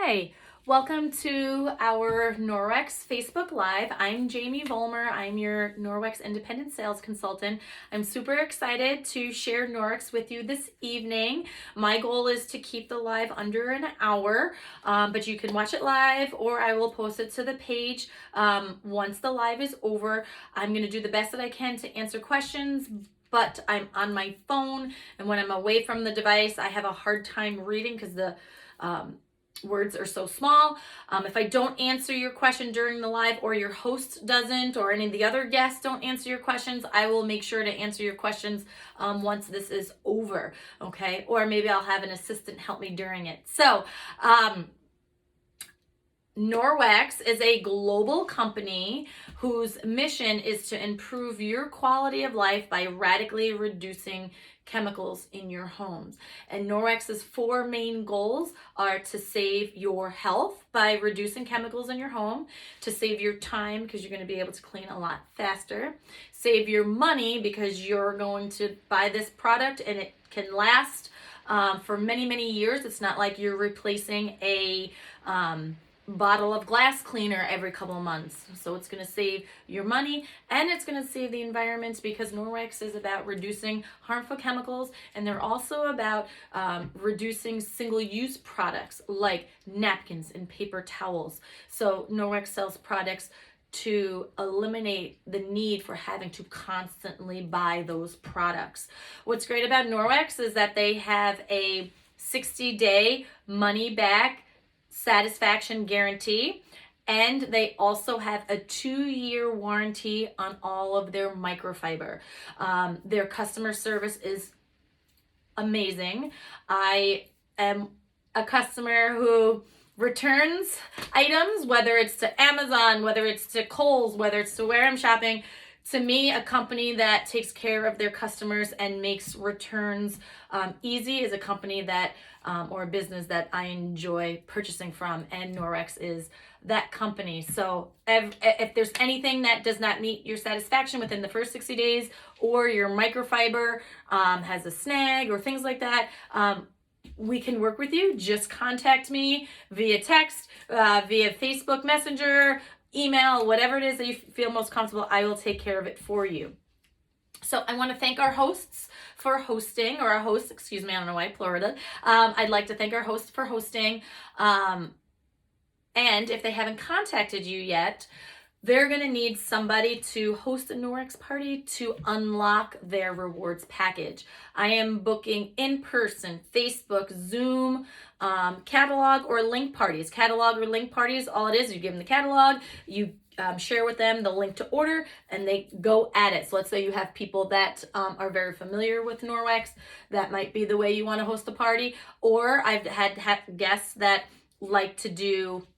Hi, welcome to our Norwex Facebook Live. I'm Jaime Volmer. I'm your Norwex Independent Sales Consultant. I'm super excited to share Norwex with you this evening. My goal is to keep the live under an hour, but you can watch it live or I will post it to the page once the live is over. I'm going to do the best that I can to answer questions, but I'm on my phone, and when I'm away from the device, I have a hard time reading because the words are so small. If I don't answer your question during the live, or your host doesn't, or any of the other guests don't answer your questions, I will make sure to answer your questions once this is over, okay? Or maybe I'll have an assistant help me during it. So, Norwex is a global company whose mission is to improve your quality of life by radically reducing chemicals in your homes. And Norwex's four main goals are to save your health by reducing chemicals in your home, to save your time because you're going to be able to clean a lot faster, save your money because you're going to buy this product and it can last for many, many years. It's not like you're replacing a bottle of glass cleaner every couple of months. So it's going to save your money and it's going to save the environment, because Norwex is about reducing harmful chemicals, and they're also about reducing single-use products like napkins and paper towels. So Norwex sells products to eliminate the need for having to constantly buy those products. What's great about Norwex is that they have a 60-day money-back satisfaction guarantee, and they also have a 2-year warranty on all of their microfiber. Their customer service is amazing. I am a customer who returns items, whether it's to Amazon, whether it's to Kohl's, whether it's to where I'm shopping. To me, a company that takes care of their customers and makes returns easy is a company that, or a business that I enjoy purchasing from, and Norwex is that company. So if there's anything that does not meet your satisfaction within the first 60 days, or your microfiber has a snag or things like that, we can work with you. Just contact me via text, via Facebook Messenger, email, whatever it is that you feel most comfortable. I will take care of it for you. So I want to thank our hosts for hosting, or our hosts, excuse me, I don't know why I pluraled. I'd like to thank our hosts for hosting. And if they haven't contacted you yet, they're going to need somebody to host a Norwex party to unlock their rewards package. I am booking in-person, Facebook, Zoom, catalog or link parties. Catalog or link parties, all it is, you give them the catalog, you share with them the link to order, and they go at it. So let's say you have people that are very familiar with Norwex. That might be the way you want to host a party. Or I've had guests that like to do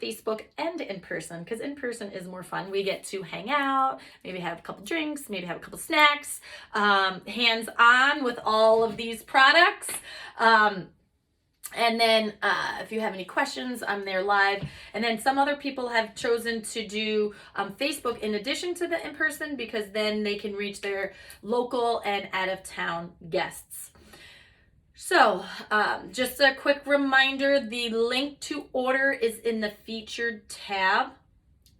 Facebook and in person, because in person is more fun. We get to hang out, maybe have a couple drinks, maybe have a couple snacks, hands on with all of these products. And then if you have any questions, I'm there live. And then some other people have chosen to do Facebook in addition to the in-person, because then they can reach their local and out-of-town guests. So just a quick reminder, the link to order is in the featured tab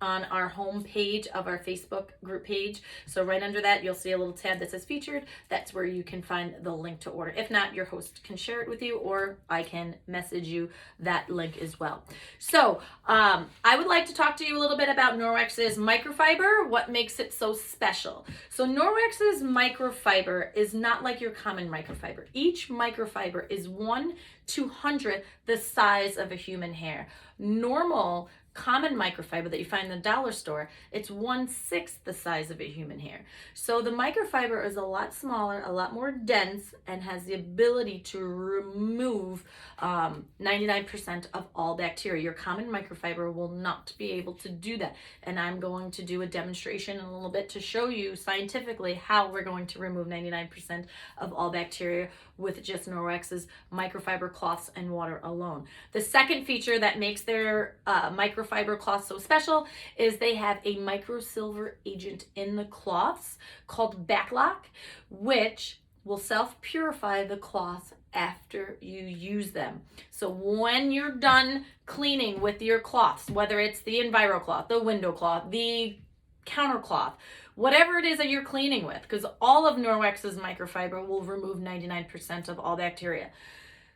on our home page of our Facebook group page. So right under that, you'll see a little tab that says featured. That's where you can find the link to order. If not, your host can share it with you, or I can message you that link as well. So I would like to talk to you a little bit about Norwex's microfiber, what makes it so special. So Norwex's microfiber is not like your common microfiber. Each microfiber is 1/200 the size of a human hair. Normal common microfiber that you find in the dollar store, it's 1/6 the size of a human hair. So the microfiber is a lot smaller, a lot more dense, and has the ability to remove 99% of all bacteria. Your common microfiber will not be able to do that. And I'm going to do a demonstration in a little bit to show you scientifically how we're going to remove 99% of all bacteria with just Norwex's microfiber cloths and water alone. The second feature that makes their microfiber cloth so special is they have a microsilver agent in the cloths called Backlock, which will self-purify the cloth after you use them. So when you're done cleaning with your cloths, whether it's the Enviro cloth, the window cloth, the counter cloth, whatever it is that you're cleaning with, because all of Norwex's microfiber will remove 99% of all bacteria.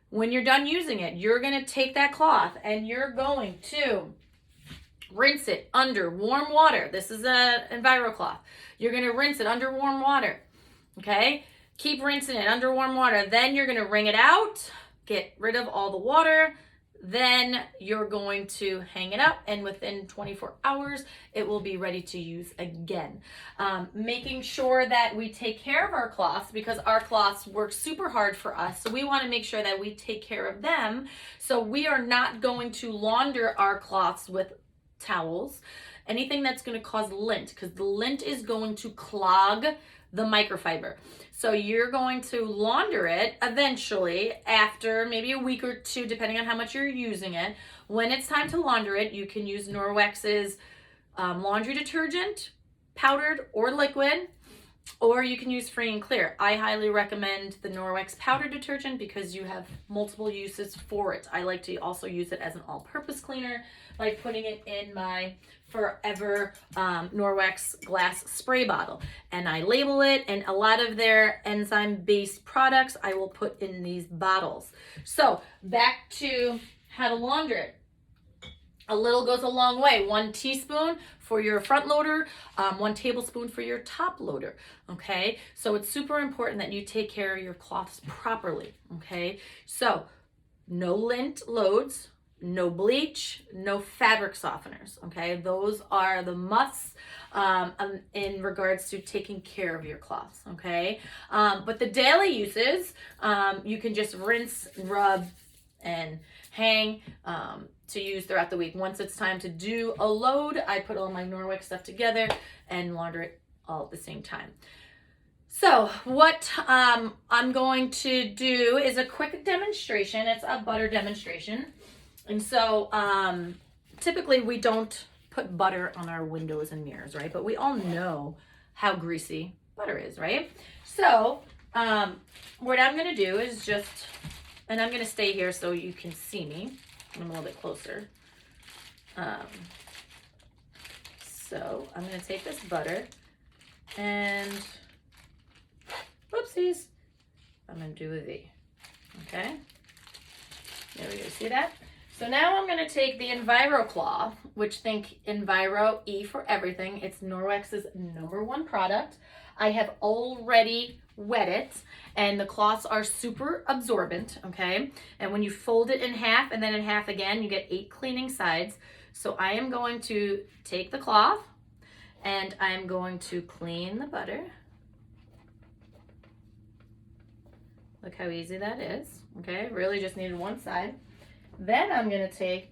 When you're done using it, you're going to take that cloth and you're going to rinse it under warm water. This is a Enviro cloth. You're going to rinse it under warm water. Okay? Keep rinsing it under warm water. Then you're going to wring it out, get rid of all the water. Then you're going to hang it up, and within 24 hours, it will be ready to use again. Making sure that we take care of our cloths, because our cloths work super hard for us. So we want to make sure that we take care of them. So we are not going to launder our cloths with towels, anything that's going to cause lint, because the lint is going to clog the microfiber. So you're going to launder it eventually after maybe a week or two, depending on how much you're using it. When it's time to launder it, you can use Norwex's laundry detergent, powdered or liquid, or you can use free and clear. I highly recommend the Norwex powder detergent because you have multiple uses for it. I like to also use it as an all-purpose cleaner, like putting it in my Forever Norwex glass spray bottle. And I label it, and a lot of their enzyme-based products I will put in these bottles. So back to how to launder it. A little goes a long way. 1 teaspoon for your front loader, 1 tablespoon for your top loader, okay? So it's super important that you take care of your cloths properly, okay? So no lint loads, no bleach, no fabric softeners, okay? Those are the musts in regards to taking care of your cloths, okay? But the daily uses, you can just rinse, rub, and hang to use throughout the week. Once it's time to do a load, I put all my Norwex stuff together and launder it all at the same time. So what I'm going to do is a quick demonstration. It's a butter demonstration. And so typically we don't put butter on our windows and mirrors, right? But we all know how greasy butter is, right? So what I'm going to do is just, and I'm going to stay here so you can see me. I'm a little bit closer. So I'm going to take this butter and, whoopsies, I'm going to do a V. Okay? There we go. See that? So now I'm going to take the Enviro cloth, which think Enviro E for everything. It's Norwex's #1 product. I have already wet it, and the cloths are super absorbent, okay? And when you fold it in half and then in half again, you get 8 cleaning sides. So I am going to take the cloth and I'm going to clean the butter. Look how easy that is, okay? Really just needed one side. Then I'm going to take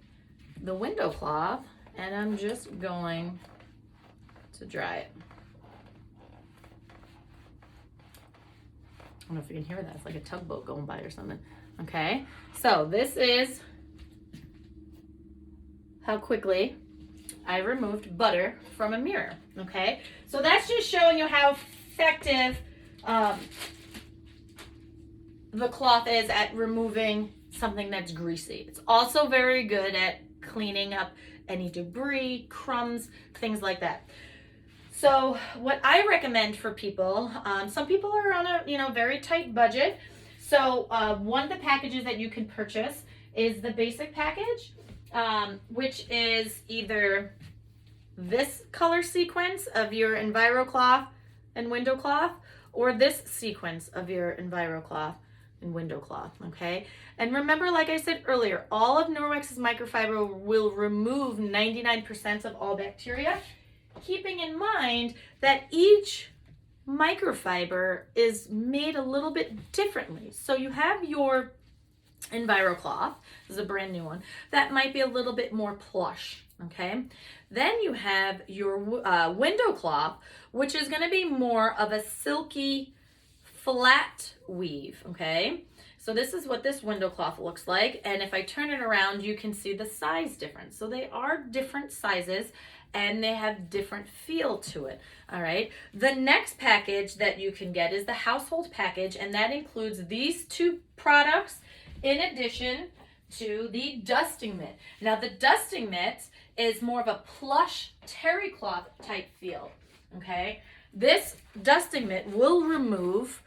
the window cloth and I'm just going to dry it. I don't know if you can hear that. It's like a tugboat going by or something. Okay, so this is how quickly I removed butter from a mirror. Okay, so that's just showing you how effective the cloth is at removing something that's greasy. It's also very good at cleaning up any debris, crumbs, things like that. So what I recommend for people, some people are on a very tight budget. So one of the packages that you can purchase is the basic package, which is either this color sequence of your Enviro cloth and window cloth, or this sequence of your Enviro cloth and window cloth, okay? And remember, like I said earlier, all of Norwex's microfiber will remove 99% of all bacteria, keeping in mind that each microfiber is made a little bit differently. So you have your Enviro cloth, this is a brand new one, that might be a little bit more plush, okay? Then you have your window cloth, which is going to be more of a silky, flat weave, okay? So this is what this window cloth looks like. And if I turn it around, you can see the size difference. So they are different sizes and they have different feel to it. All right. The next package that you can get is the household package, and that includes these two products in addition to the dusting mitt. Now the dusting mitt is more of a plush terry cloth type feel. Okay. This dusting mitt will remove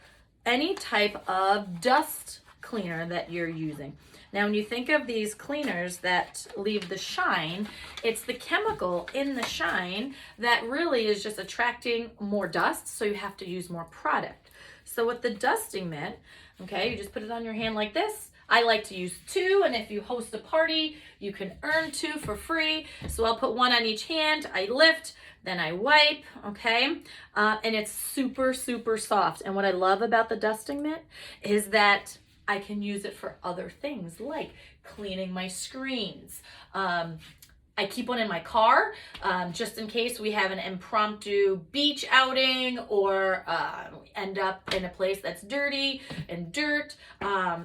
any type of dust cleaner that you're using. Now, when you think of these cleaners that leave the shine, it's the chemical in the shine that really is just attracting more dust, so you have to use more product. So with the dusting mitt, okay, you just put it on your hand like this. I like to use two, and if you host a party, you can earn two for free. So I'll put one on each hand, I lift, then I wipe, okay? And it's super, super soft. And what I love about the dusting mitt is that I can use it for other things like cleaning my screens. I keep one in my car just in case we have an impromptu beach outing or end up in a place that's dirty and dirt.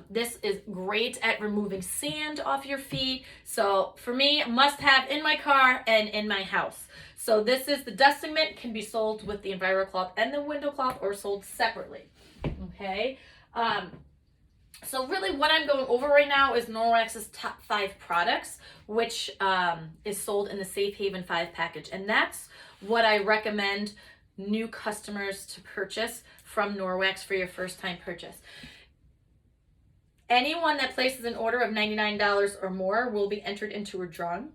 This is great at removing sand off your feet. So for me, must have in my car and in my house. So this is the dusting mitt, can be sold with the EnviroCloth and the window cloth or sold separately. Okay. So really what I'm going over right now is Norwex's top 5 products, which is sold in the Safe Haven 5 package. And that's what I recommend new customers to purchase from Norwex for your first time purchase. Anyone that places an order of $99 or more will be entered into a drawing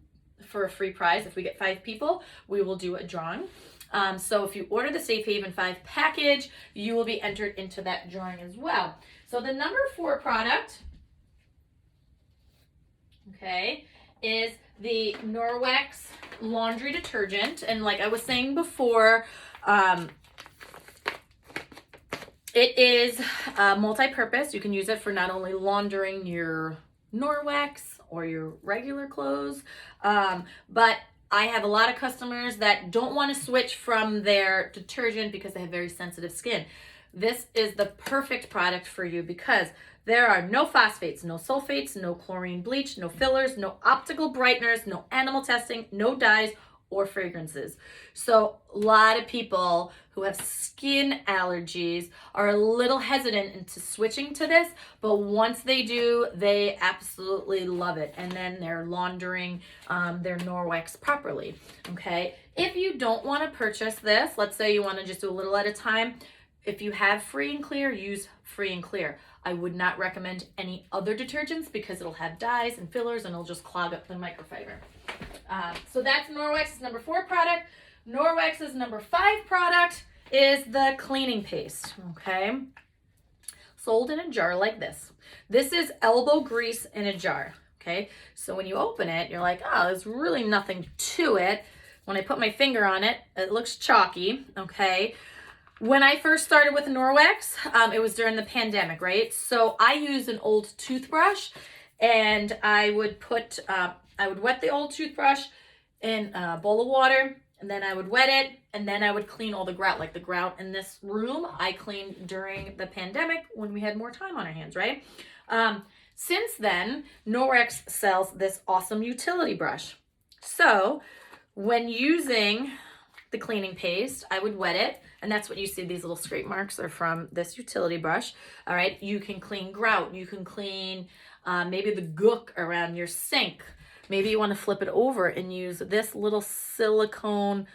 for a free prize. If we get 5 people, we will do a drawing. So if you order the Safe Haven 5 package, you will be entered into that drawing as well. So the number 4 product, okay, is the Norwex laundry detergent. And like I was saying before, it is multi-purpose. You can use it for not only laundering your Norwex or your regular clothes, but I have a lot of customers that don't want to switch from their detergent because they have very sensitive skin. This is the perfect product for you because there are no phosphates, no sulfates, no chlorine bleach, no fillers, no optical brighteners, no animal testing, no dyes or fragrances. So a lot of people who have skin allergies are a little hesitant into switching to this, but once they do, they absolutely love it. And then they're laundering their Norwex properly, okay? If you don't want to purchase this, let's say you want to just do a little at a time, if you have Free and Clear, use Free and Clear. I would not recommend any other detergents because it'll have dyes and fillers and it'll just clog up the microfiber. So that's Norwex's number 4 product. Norwex's number 5 product is the cleaning paste, okay? Sold in a jar like this. This is elbow grease in a jar, okay? So when you open it, you're like, oh, there's really nothing to it. When I put my finger on it, it looks chalky, okay? When I first started with Norwex, it was during the pandemic, right? So I used an old toothbrush and I would wet the old toothbrush in a bowl of water and then I would wet it and then I would clean all the grout. Like the grout in this room, I cleaned during the pandemic when we had more time on our hands, right? Since then, Norwex sells this awesome utility brush. So when using the cleaning paste, I would wet it. And that's what you see, these little scrape marks are from this utility brush. All right, you can clean grout. You can clean maybe the gook around your sink. Maybe you want to flip it over and use this little silicone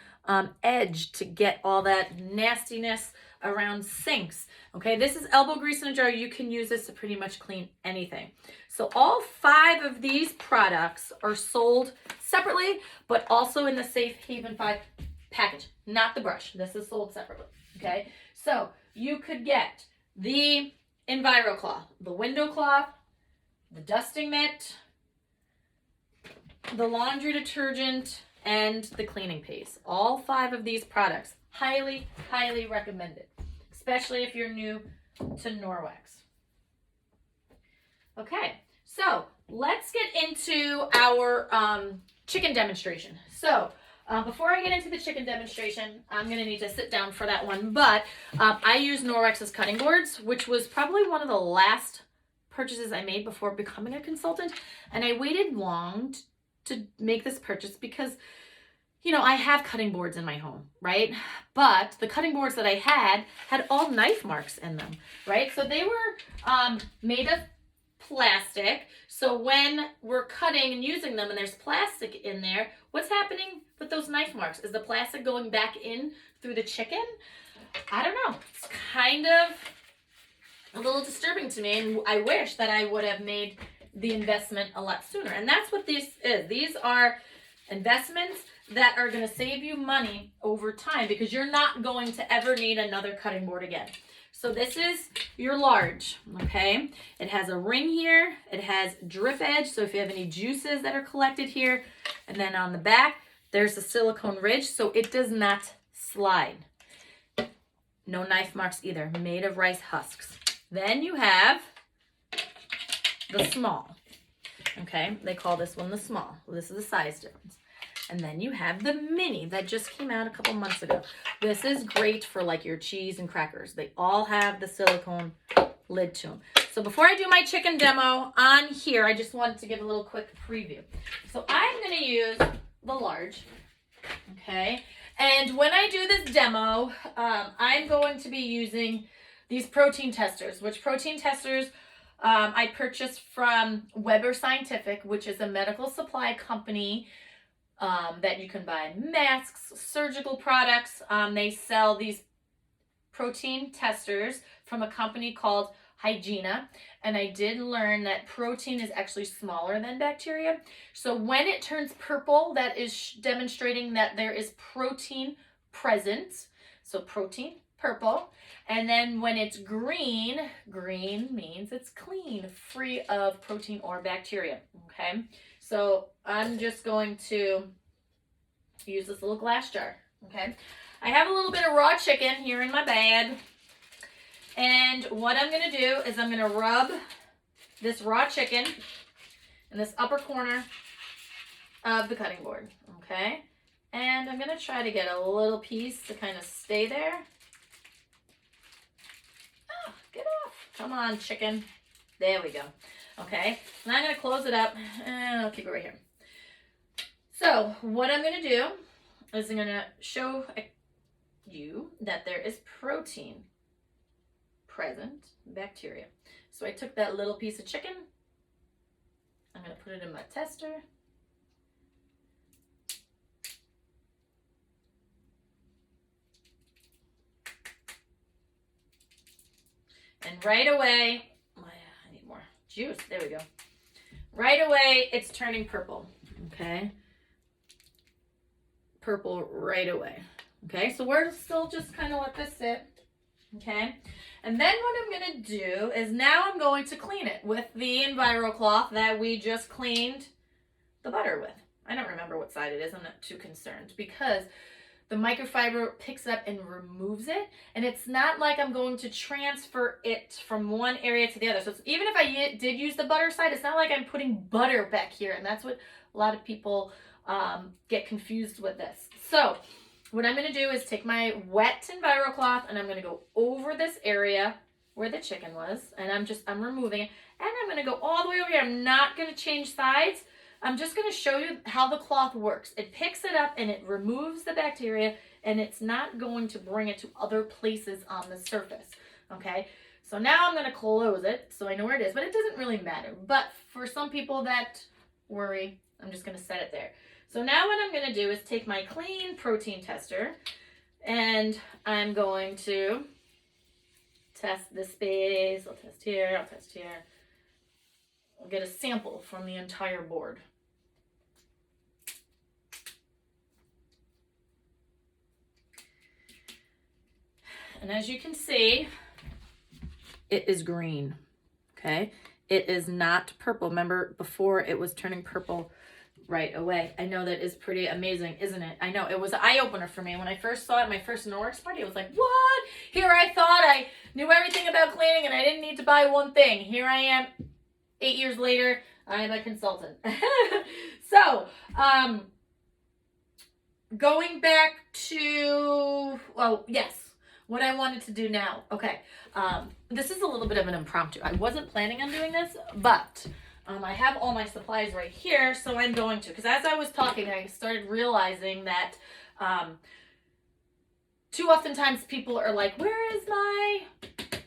edge to get all that nastiness around sinks. Okay, this is elbow grease in a jar. You can use this to pretty much clean anything. So all 5 of these products are sold separately, but also in the Safe Haven 5 package, not the brush. This is sold separately, okay? So you could get the EnviroCloth, the window cloth, the dusting mitt, the laundry detergent, and the cleaning paste. All 5 of these products, highly, highly recommended, especially if you're new to Norwex. Okay, so let's get into our chicken demonstration. So before I get into the chicken demonstration, I'm going to need to sit down for that one, but I use Norwex's cutting boards, which was probably one of the last purchases I made before becoming a consultant, and I waited long to make this purchase because, you know, I have cutting boards in my home, right? But the cutting boards that I had all knife marks in them, right? So they were made of plastic. So when we're cutting and using them and there's plastic in there, what's happening with those knife marks? Is the plastic going back in through the chicken? I don't know. It's kind of a little disturbing to me, and I wish that I would have made the investment a lot sooner. And that's what this is. These are investments that are going to save you money over time because you're not going to ever need another cutting board again. So this is your large, okay? It has a ring here. It has drip edge, so if you have any juices that are collected here. And then on the back, there's a silicone ridge, so it does not slide. No knife marks either, made of rice husks. Then you have the small, okay? They call this one the small. This is the size difference. And then you have the mini that just came out a couple months ago. This is great for like your cheese and crackers. They all have the silicone lid to them. So before I do my chicken demo on here, I just wanted to give a little quick preview. So I'm going to use the large, okay? And when I do this demo, I'm going to be using these protein testers, which protein testers I purchased from Weber Scientific, which is a medical supply company that you can buy masks, surgical products. They sell these protein testers from a company called Hygiena. And I did learn that protein is actually smaller than bacteria. So when it turns purple, that is demonstrating that there is protein present. So protein, purple. And then when it's green, green means it's clean, free of protein or bacteria, okay? So I'm just going to use this little glass jar, okay? I have a little bit of raw chicken here in my bag. And what I'm going to do is I'm going to rub this raw chicken in this upper corner of the cutting board, okay? And I'm going to try to get a little piece to kind of stay there. Oh, get off. Come on, chicken. There we go. Okay, now I'm going to close it up, and I'll keep it right here. So what I'm going to do is I'm going to show you that there is protein present, bacteria. So I took that little piece of chicken. I'm going to put it in my tester. And right away, I need more juice. There we go. Right away, it's turning purple. Okay. Purple right away. Okay, so we're still just kind of let this sit. Okay. And then what I'm going to do is now I'm going to clean it with the EnviroCloth that we just cleaned the butter with. I don't remember what side it is. I'm not too concerned because the microfiber picks up and removes it. And it's not like I'm going to transfer it from one area to the other. So it's, even if I did use the butter side, it's not like I'm putting butter back here. And that's what a lot of people get confused with this. So what I'm going to do is take my wet EnviroCloth and I'm going to go over this area where the chicken was. And I'm removing it. And I'm going to go all the way over here. I'm not going to change sides. I'm just going to show you how the cloth works. It picks it up and it removes the bacteria, and it's not going to bring it to other places on the surface, okay? So now I'm going to close it so I know where it is, but it doesn't really matter. But for some people that worry, I'm just going to set it there. So now what I'm going to do is take my clean protein tester, and I'm going to test this space. I'll test here, I'll test here. I'll get a sample from the entire board. And as you can see, it is green, okay? It is not purple. Remember, before it was turning purple right away. I know that is pretty amazing, isn't it? I know, it was an eye-opener for me. When I first saw it at my first Norwex Party, I was like, what? Here I thought I knew everything about cleaning and I didn't need to buy one thing. Here I am, 8 years later, I'm a consultant. So, going back to, oh, yes. what I wanted to do now. Okay, this is a little bit of an impromptu. I wasn't planning on doing this, but I have all my supplies right here, so I'm going to. Because as I was talking, I started realizing that too oftentimes people are like, where is my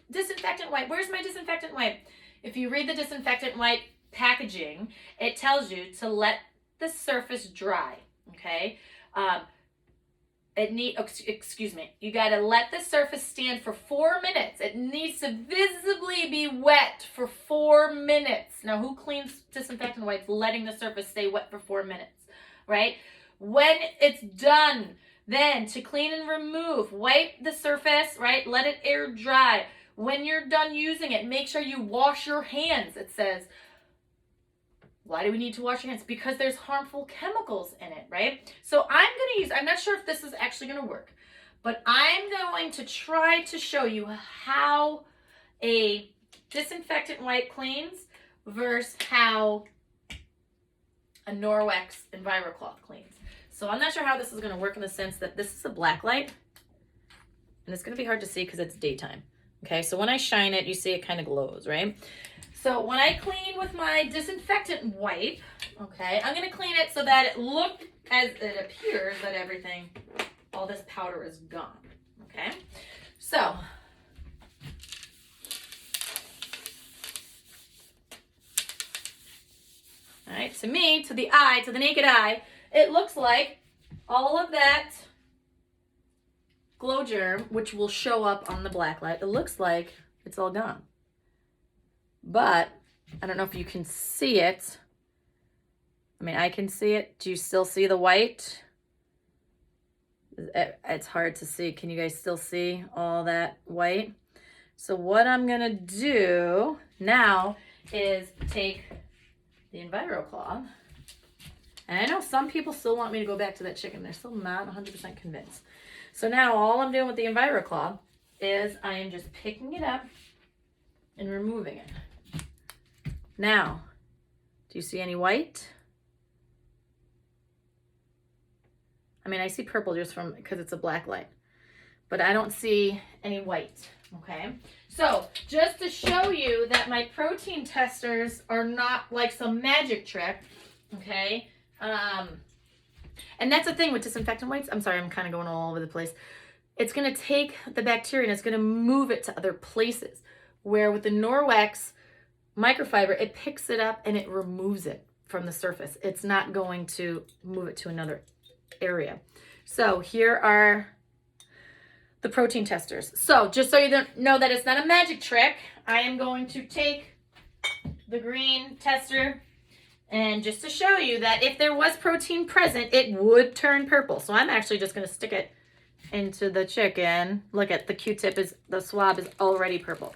disinfectant wipe? Where's my disinfectant wipe? If you read the disinfectant wipe packaging, it tells you to let the surface dry, okay? You gotta let the surface stand for 4 minutes. It needs to visibly be wet for 4 minutes. Now, who cleans disinfectant wipes letting the surface stay wet for 4 minutes, right? When it's done, then to clean and remove, wipe the surface, right? Let it air dry. When you're done using it, make sure you wash your hands. It says, why do we need to wash your hands? Because there's harmful chemicals in it, right? So I'm not sure if this is actually going to work, but I'm going to try to show you how a disinfectant wipe cleans versus how a Norwex EnviroCloth cleans. So I'm not sure how this is going to work in the sense that this is a black light, and it's going to be hard to see because it's daytime. Okay, so when I shine it, you see it kind of glows, right? So when I clean with my disinfectant wipe, okay, I'm going to clean it so that it looks as it appears that everything, all this powder is gone, okay? So, all right, to me, to the eye, to the naked eye, it looks like all of that glow germ, which will show up on the black light, it looks like it's all gone. But I don't know if you can see it. I mean, I can see it. Do you still see the white? It's hard to see. Can you guys still see all that white? So what I'm going to do now is take the EnviroCloth. And I know some people still want me to go back to that chicken. They're still not 100% convinced. So now all I'm doing with the EnviroCloth is I am just picking it up and removing it. Now, do you see any white? I mean, I see purple just because it's a black light, but I don't see any white, okay? So just to show you that my protein testers are not like some magic trick, okay? And that's the thing with disinfectant wipes. I'm sorry, I'm kind of going all over the place. It's going to take the bacteria and it's going to move it to other places, where with the Norwex microfiber, it picks it up and it removes it from the surface. It's not going to move it to another area. So here are the protein testers. So just so you don't know that it's not a magic trick, I am going to take the green tester, and just to show you that if there was protein present, it would turn purple. So I'm actually just going to stick it into the chicken. Look at the Q-tip, the swab is already purple.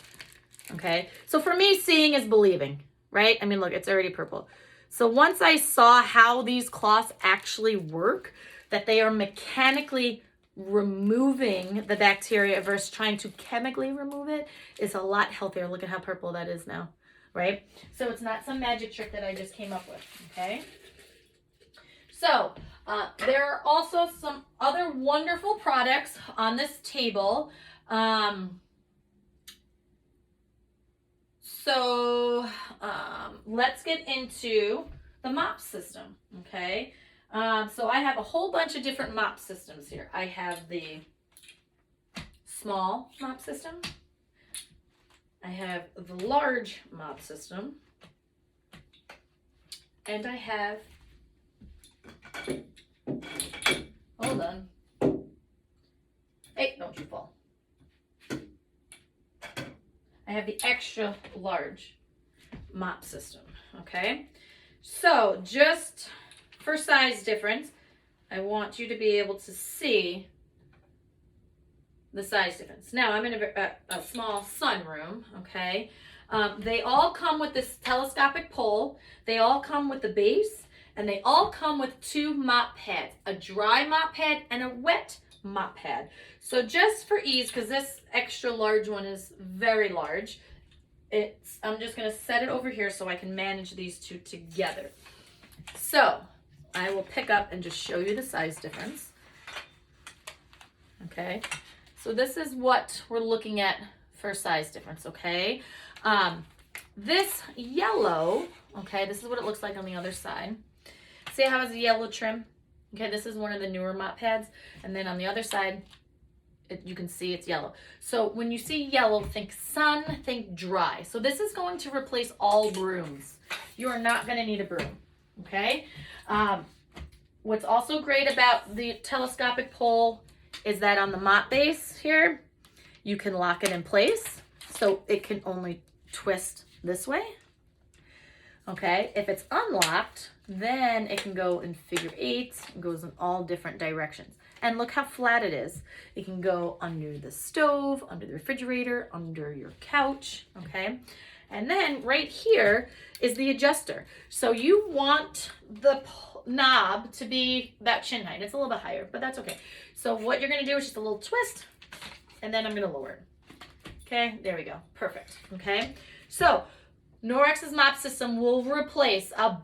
Okay, so for me, seeing is believing, right? I mean, look, it's already purple. So once I saw how these cloths actually work, that they are mechanically removing the bacteria versus trying to chemically remove it, is a lot healthier. Look at how purple that is now, right? So it's not some magic trick that I just came up with, okay? So there are also some other wonderful products on this table. So let's get into the mop system, okay? So I have a whole bunch of different mop systems here. I have the small mop system. I have the large mop system. And I have, hold on. Hey, don't you fall. I have the extra large mop system, okay? So just for size difference, I want you to be able to see the size difference. Now, I'm in a small sunroom, okay? They all come with this telescopic pole. They all come with the base, and they all come with 2 mop pads, a dry mop pad and a wet mop pad. So just for ease, because this extra large one is very large, I'm just going to set it over here so I can manage these two together. So I will pick up and just show you the size difference. Okay, So this is what we're looking at for size difference, okay? This yellow, okay, this is what it looks like on the other side. See how it's a yellow trim? Okay, this is one of the newer mop pads. And then on the other side, you can see it's yellow. So when you see yellow, think sun, think dry. So this is going to replace all brooms. You are not going to need a broom, okay? What's also great about the telescopic pole is that on the mop base here, you can lock it in place. So it can only twist this way. Okay, if it's unlocked, then it can go in figure eights. It goes in all different directions. And look how flat it is. It can go under the stove, under the refrigerator, under your couch, okay? And then right here is the adjuster. So you want the knob to be about chin height. It's a little bit higher, but that's okay. So what you're gonna do is just a little twist, and then I'm gonna lower it. Okay, there we go, perfect, okay? So Norwex's mop system will replace a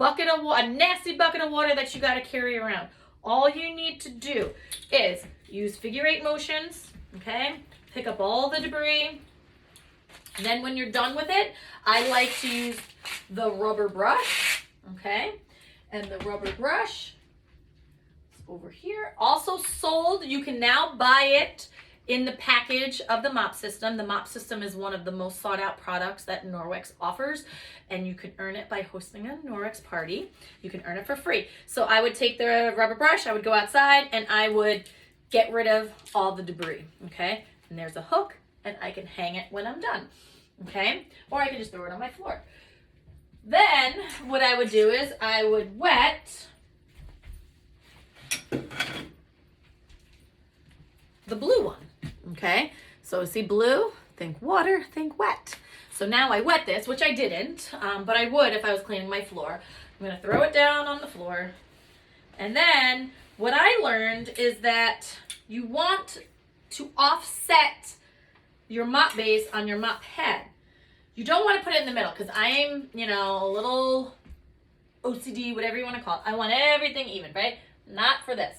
nasty bucket of water that you gotta carry around. All you need to do is use figure eight motions, okay? Pick up all the debris. And then when you're done with it, I like to use the rubber brush, okay? And the rubber brush is over here. Also sold, you can now buy it in the package of the mop system. The mop system is one of the most sought out products that Norwex offers, and you can earn it by hosting a Norwex party. You can earn it for free. So I would take the rubber brush, I would go outside, and I would get rid of all the debris, okay? And there's a hook, and I can hang it when I'm done, okay? Or I can just throw it on my floor. Then what I would do is I would wet the blue one, okay? So see blue, think water, think wet. So now I wet this, which I didn't, but I would if I was cleaning my floor. I'm gonna throw it down on the floor. And then what I learned is that you want to offset your mop base on your mop head. You don't want to put it in the middle because I'm, a little OCD, whatever you want to call it. I want everything even, right? Not for this.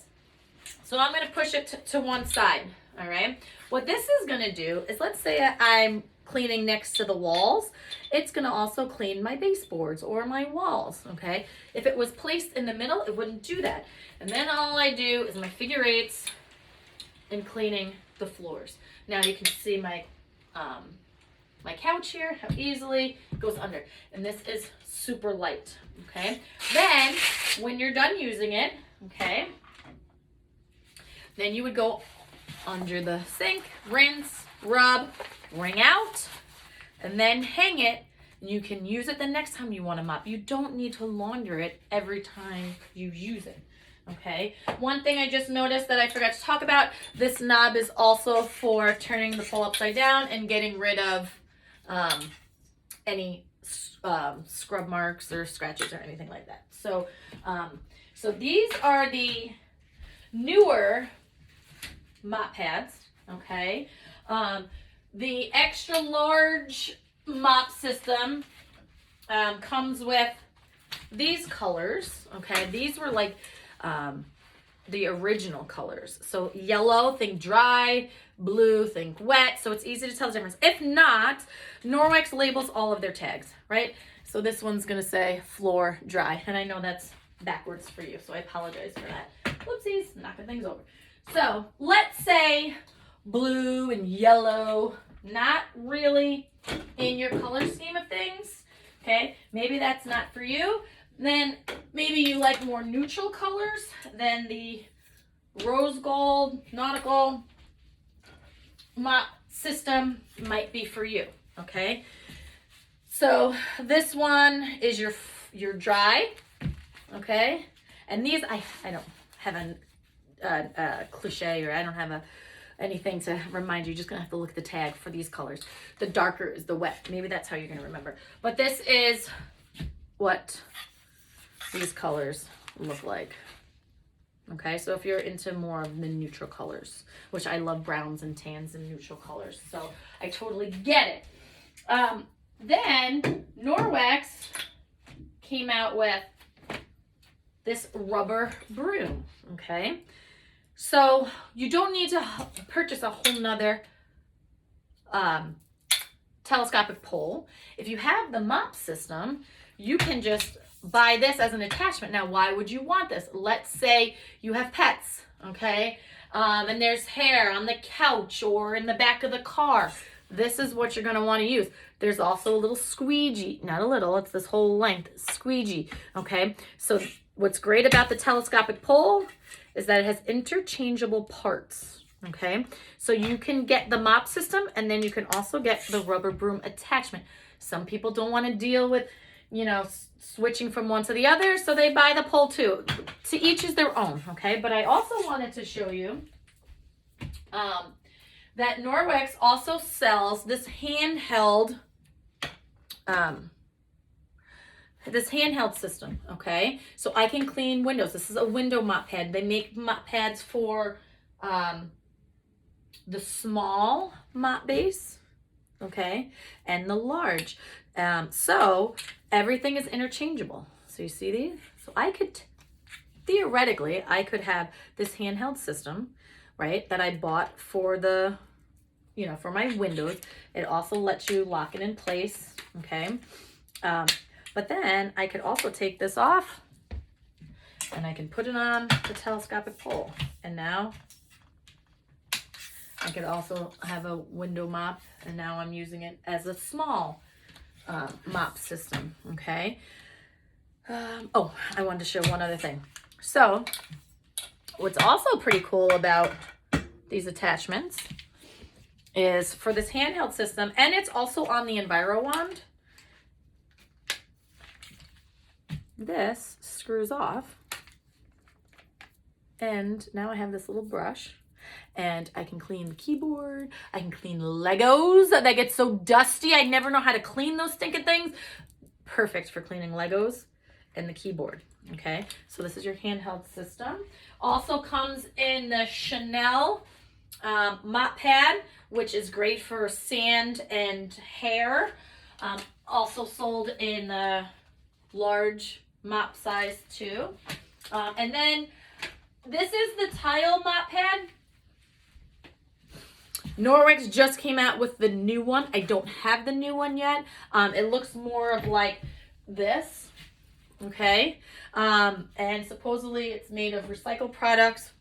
So I'm going to push it to one side, all right? What this is going to do is, let's say I'm cleaning next to the walls. It's going to also clean my baseboards or my walls, okay? If it was placed in the middle, it wouldn't do that. And then all I do is my figure eights and cleaning the floors. Now you can see my couch here, how easily it goes under. And this is super light, okay? Then, when you're done using it, okay, then you would go under the sink, rinse, rub, wring out, and then hang it. And you can use it the next time you want to mop. You don't need to launder it every time you use it, okay? One thing I just noticed that I forgot to talk about, this knob is also for turning the pole upside down and getting rid of any scrub marks or scratches or anything like that. So, so these are the newer mop pads, okay? The extra large mop system comes with these colors, okay? These were like the original colors. So yellow, think dry, blue, think wet. So it's easy to tell the difference. If not, Norwex labels all of their tags, right? So this one's gonna say floor dry. And I know that's backwards for you, so I apologize for that. Whoopsies, knocking things over. So let's say blue and yellow, not really in your color scheme of things, okay? Maybe that's not for you. Then maybe you like more neutral colors. Then the rose gold, nautical mop system might be for you, okay? So this one is your dry, okay? And these, I don't have a cliche, or I don't have anything to remind you. You're just gonna have to look at the tag for these colors. The darker is the wet. Maybe that's how you're gonna remember. But this is what these colors look like. Okay, so if you're into more of the neutral colors, which I love browns and tans and neutral colors, so I totally get it. Then Norwex came out with this rubber broom, okay? So you don't need to purchase a whole nother telescopic pole. If you have the mop system, you can just buy this as an attachment. Now, why would you want this? Let's say you have pets, okay? And there's hair on the couch or in the back of the car. This is what you're going to want to use. There's also a little squeegee, not a little, it's this whole length, squeegee, okay? So what's great about the telescopic pole is that it has interchangeable parts, okay? So you can get the mop system, and then you can also get the rubber broom attachment. Some people don't want to deal with, you know, switching from one to the other, so they buy the pole too. To each is their own, okay? But I also wanted to show you that Norwex also sells this handheld system, okay? So I can clean windows. This is a window mop pad. They make mop pads for the small mop base, okay, and the large. So everything is interchangeable. So you see these? So I could, theoretically, I could have this handheld system, right, that I bought for the, you know, for my windows. It also lets you lock it in place, okay? But then I could also take this off and I can put it on the telescopic pole. And now I could also have a window mop, and now I'm using it as a small mop system, okay? Oh, I wanted to show one other thing. So what's also pretty cool about these attachments is for this handheld system, and it's also on the Enviro wand, this screws off, and now I have this little brush, and I can clean the keyboard. I can clean Legos that get so dusty. I never know how to clean those stinking things. Perfect for cleaning Legos and the keyboard, okay? So this is your handheld system. Also comes in the Chanel mop pad, which is great for sand and hair. Also sold in the large mop size too. And then this is the tile mop pad. Norwex just came out with the new one. I don't have the new one yet. It looks more of like this, okay? And supposedly it's made of recycled products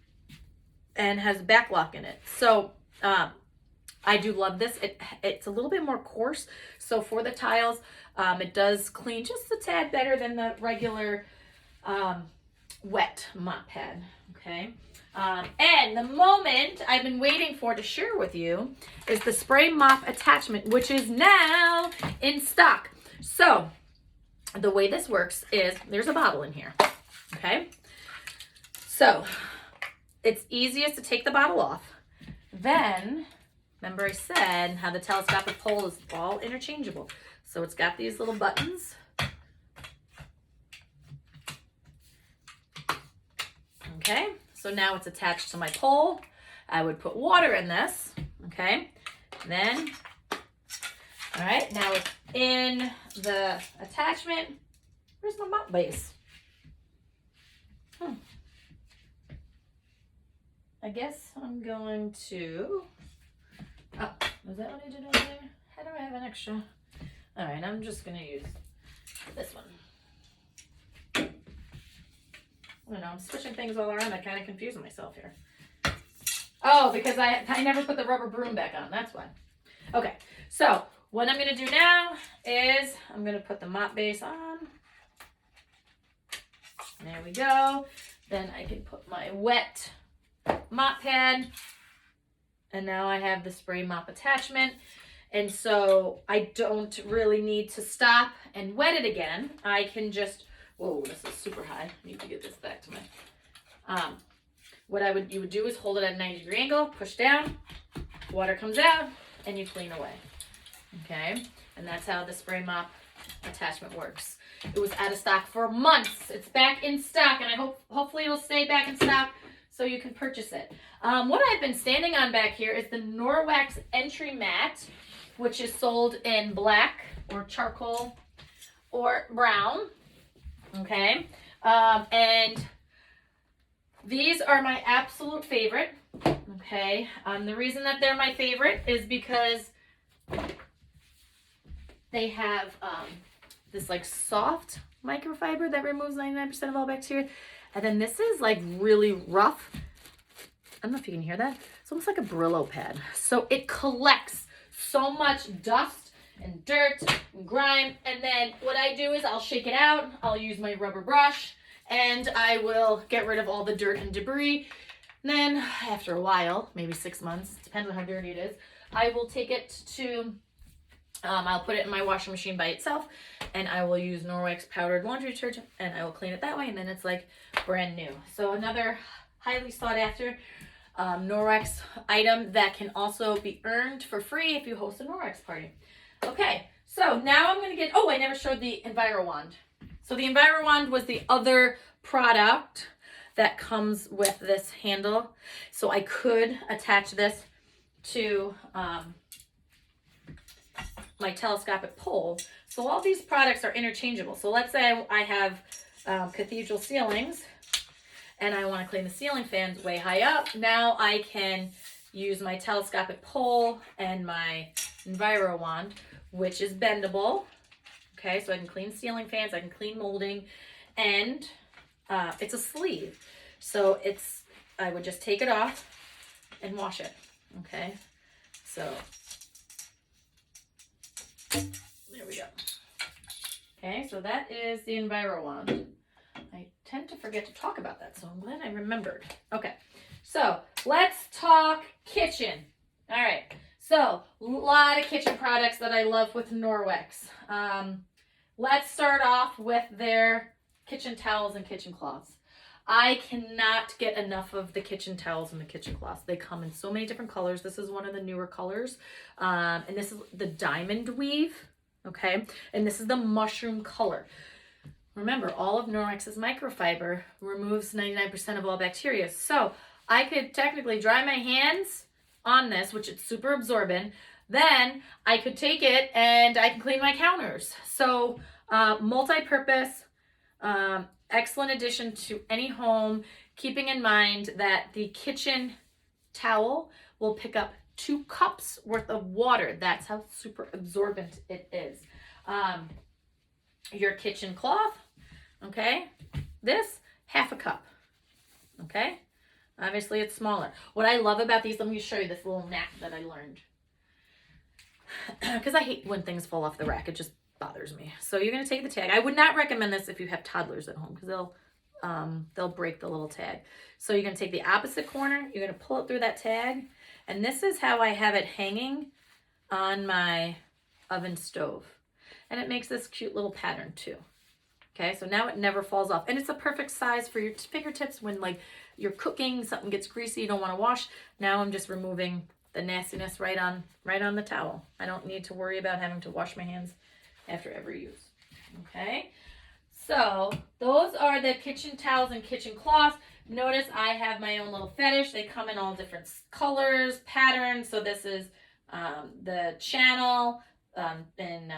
and has backlock in it. So I do love this. It's a little bit more coarse. So for the tiles, it does clean just a tad better than the regular wet mop pad, okay? And the moment I've been waiting for to share with you is the spray mop attachment, which is now in stock. So the way this works is there's a bottle in here, okay? So it's easiest to take the bottle off. Then, remember I said how the telescopic pole is all interchangeable. So it's got these little buttons. Okay, so now it's attached to my pole. I would put water in this, okay? Then, all right, now it's in the attachment. Where's my mop base? I guess I'm going to, oh, is that what I did over there? How do I have an extra? All right, I'm just gonna use this one. I don't know, I'm switching things all around. I kind of confuse myself here. Oh, because I never put the rubber broom back on. That's why. Okay, so what I'm going to do now is I'm going to put the mop base on. There we go. Then I can put my wet mop pad. And now I have the spray mop attachment. And so I don't really need to stop and wet it again. I can just... Whoa, this is super high. I need to get this back to my... What you would do is hold it at a 90-degree angle, push down, water comes out, and you clean away. Okay? And that's how the spray mop attachment works. It was out of stock for months. It's back in stock, and hopefully it'll stay back in stock so you can purchase it. What I've been standing on back here is the Norwex entry mat, which is sold in black or charcoal or brown. Okay, and These are my absolute favorite. Okay. The reason that they're my favorite is because they have this like soft microfiber that removes 99% of all bacteria. And then this is like really rough. I don't know if you can hear that. It's almost like a Brillo pad. So it collects so much dust and dirt and grime. And then what I do is I'll shake it out. I'll use my rubber brush and I will get rid of all the dirt and debris. And then after a while, maybe 6 months, depends on how dirty it is, I will take it to, I'll put it in my washing machine by itself, and I will use Norwex powdered laundry detergent, and I will clean it that way, and then it's like brand new. So another highly sought after Norwex item that can also be earned for free if you host a Norwex party. Okay, so now I'm going to get, oh, I never showed the EnviroWand. So the EnviroWand was the other product that comes with this handle. So I could attach this to my telescopic pole. So all these products are interchangeable. So let's say I have cathedral ceilings and I want to clean the ceiling fans way high up. Now I can use my telescopic pole and my EnviroWand, which is bendable. Okay, so I can clean ceiling fans, I can clean molding, and it's a sleeve. So I would just take it off and wash it. Okay, so there we go. Okay, so that is the EnviroWand. I tend to forget to talk about that, so I'm glad I remembered. Okay, so let's talk kitchen. All right, so a lot of kitchen products that I love with Norwex. Let's start off with their kitchen towels and kitchen cloths. I cannot get enough of the kitchen towels and the kitchen cloths. They come in so many different colors. This is one of the newer colors. And this is the diamond weave, okay? And this is the mushroom color. Remember, all of Norwex's microfiber removes 99% of all bacteria. So I could technically dry my hands on this, which is super absorbent. Then I could take it and I can clean my counters. So multi-purpose, excellent addition to any home, keeping in mind that the kitchen towel will pick up 2 cups worth of water. That's how super absorbent it is. Your kitchen cloth, okay, this, half a cup, okay? Obviously it's smaller. What I love about these, let me show you this little knack that I learned. Because I hate when things fall off the rack. It just bothers me. So you're going to take the tag. I would not recommend this if you have toddlers at home because they'll break the little tag. So you're going to take the opposite corner. You're going to pull it through that tag. And this is how I have it hanging on my oven stove. And it makes this cute little pattern too. Okay, so now it never falls off. And it's a perfect size for your fingertips when like you're cooking, something gets greasy, you don't want to wash. Now I'm just removing the nastiness right on the towel. I don't need to worry about having to wash my hands after every use. Okay, so those are the kitchen towels and kitchen cloths. Notice I have my own little fetish. They come in all different colors, patterns. So this is the channel in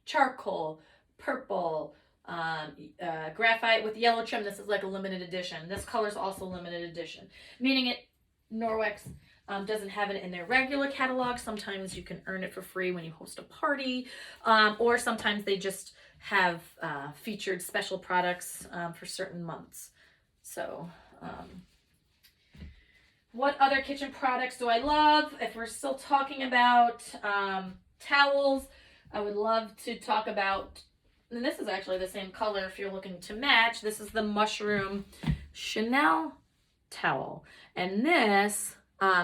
charcoal, purple, graphite with yellow trim. This is like a limited edition. This color is also limited edition, meaning Norwex doesn't have it in their regular catalog. Sometimes you can earn it for free when you host a party, or sometimes they just have featured special products for certain months. So what other kitchen products do I love? If we're still talking about towels, I would love to talk about, and this is actually the same color if you're looking to match. This is the mushroom Chanel towel. And this,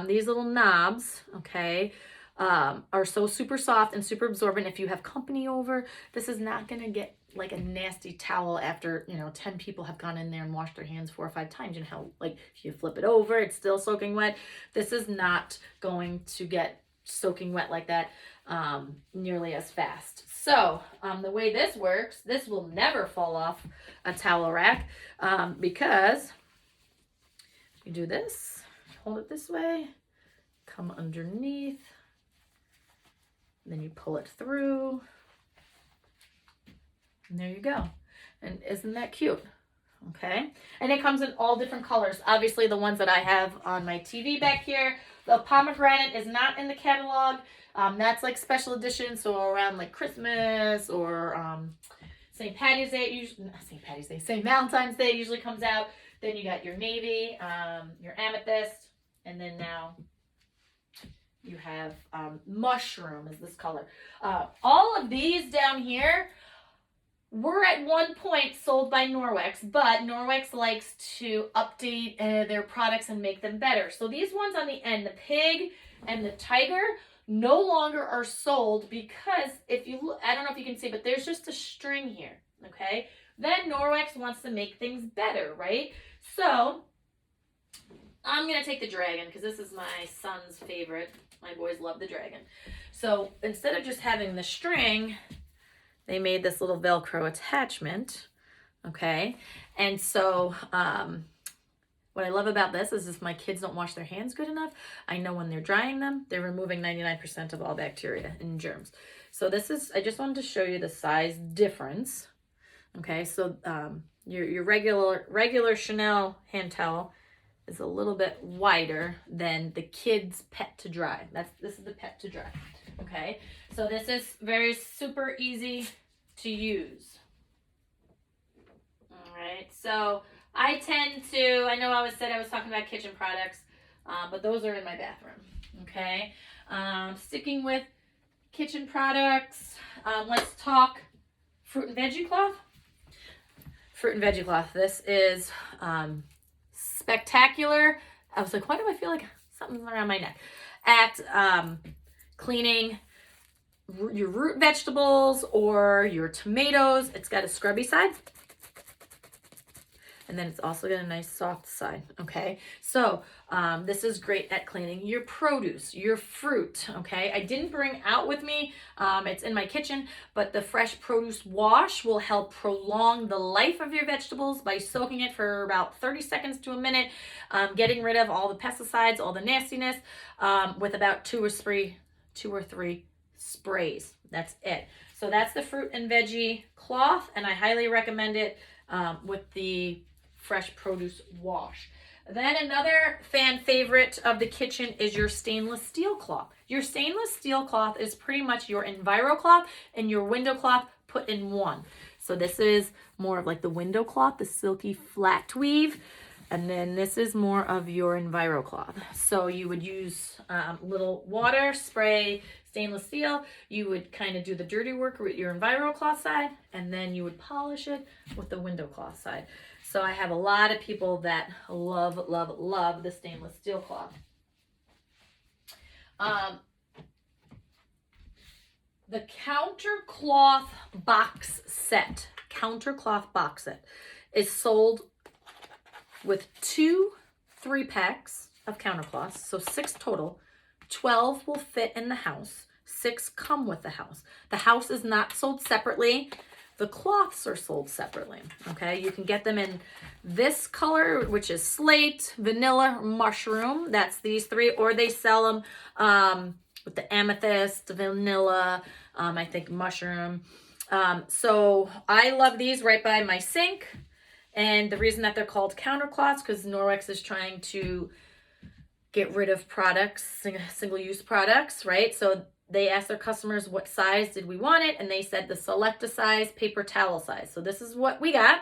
these little knobs, okay, are so super soft and super absorbent. If you have company over, this is not going to get like a nasty towel after, 10 people have gone in there and washed their hands 4 or 5 times. You know how, like, if you flip it over, it's still soaking wet. This is not going to get soaking wet like that nearly as fast. So the way this works, this will never fall off a towel rack because you do this, hold it this way, come underneath, then you pull it through, and there you go. And isn't that cute? Okay, and it comes in all different colors. Obviously, the ones that I have on my TV back here, the pomegranate is not in the catalog. That's like special edition, so around like Christmas or St. Patty's Day, usually not St. Patty's Day, St. Valentine's Day usually comes out. Then you got your navy, your amethyst, and then now you have mushroom is this color. All of these down here were at one point sold by Norwex, but Norwex likes to update their products and make them better. So these ones on the end, the pig and the tiger, no longer are sold because if you look, I don't know if you can see, but there's just a string here, okay? Then Norwex wants to make things better, right? So I'm going to take the dragon because this is my son's favorite. My boys love the dragon. So instead of just having the string, they made this little Velcro attachment, okay? And so what I love about this is if my kids don't wash their hands good enough, I know when they're drying them, they're removing 99% of all bacteria and germs. So this is, I just wanted to show you the size difference, okay? So your regular Chanel hand towel is a little bit wider than the kids' pet to dry. This is the pet to dry, okay? So this is very super easy to use. All right, so I tend to, I know I was talking about kitchen products, but those are in my bathroom, okay? Sticking with kitchen products, let's talk fruit and veggie cloth. Fruit and veggie cloth, this is spectacular. I was like, why do I feel like something's around my neck? At cleaning your root vegetables or your tomatoes. It's got a scrubby side. And then it's also got a nice soft side, okay? So this is great at cleaning your produce, your fruit, okay? I didn't bring out with me, it's in my kitchen, but the fresh produce wash will help prolong the life of your vegetables by soaking it for about 30 seconds to a minute, getting rid of all the pesticides, all the nastiness, with about two or three sprays. That's it. So that's the fruit and veggie cloth, and I highly recommend it with the fresh produce wash. Then another fan favorite of the kitchen is your stainless steel cloth. Your stainless steel cloth is pretty much your Enviro cloth and your window cloth put in one. So this is more of like the window cloth, the silky flat weave, and then this is more of your Enviro cloth. So you would use little water, spray stainless steel. You would kind of do the dirty work with your Enviro cloth side, and then you would polish it with the window cloth side. So I have a lot of people that love the stainless steel cloth. The countercloth box set, is sold with 2 3-packs of countercloths, so 6 total. 12 will fit in the house. 6 come with the house. The house is not sold separately. The cloths are sold separately, okay? You can get them in this color, which is slate, vanilla, mushroom. That's these 3, or they sell them with the amethyst, the vanilla, I think mushroom. So I love these right by my sink. And the reason that they're called countercloths, because Norwex is trying to get rid of products, single-use products, right? So they asked their customers what size did we want it, and they said the select a size, paper towel size. So this is what we got.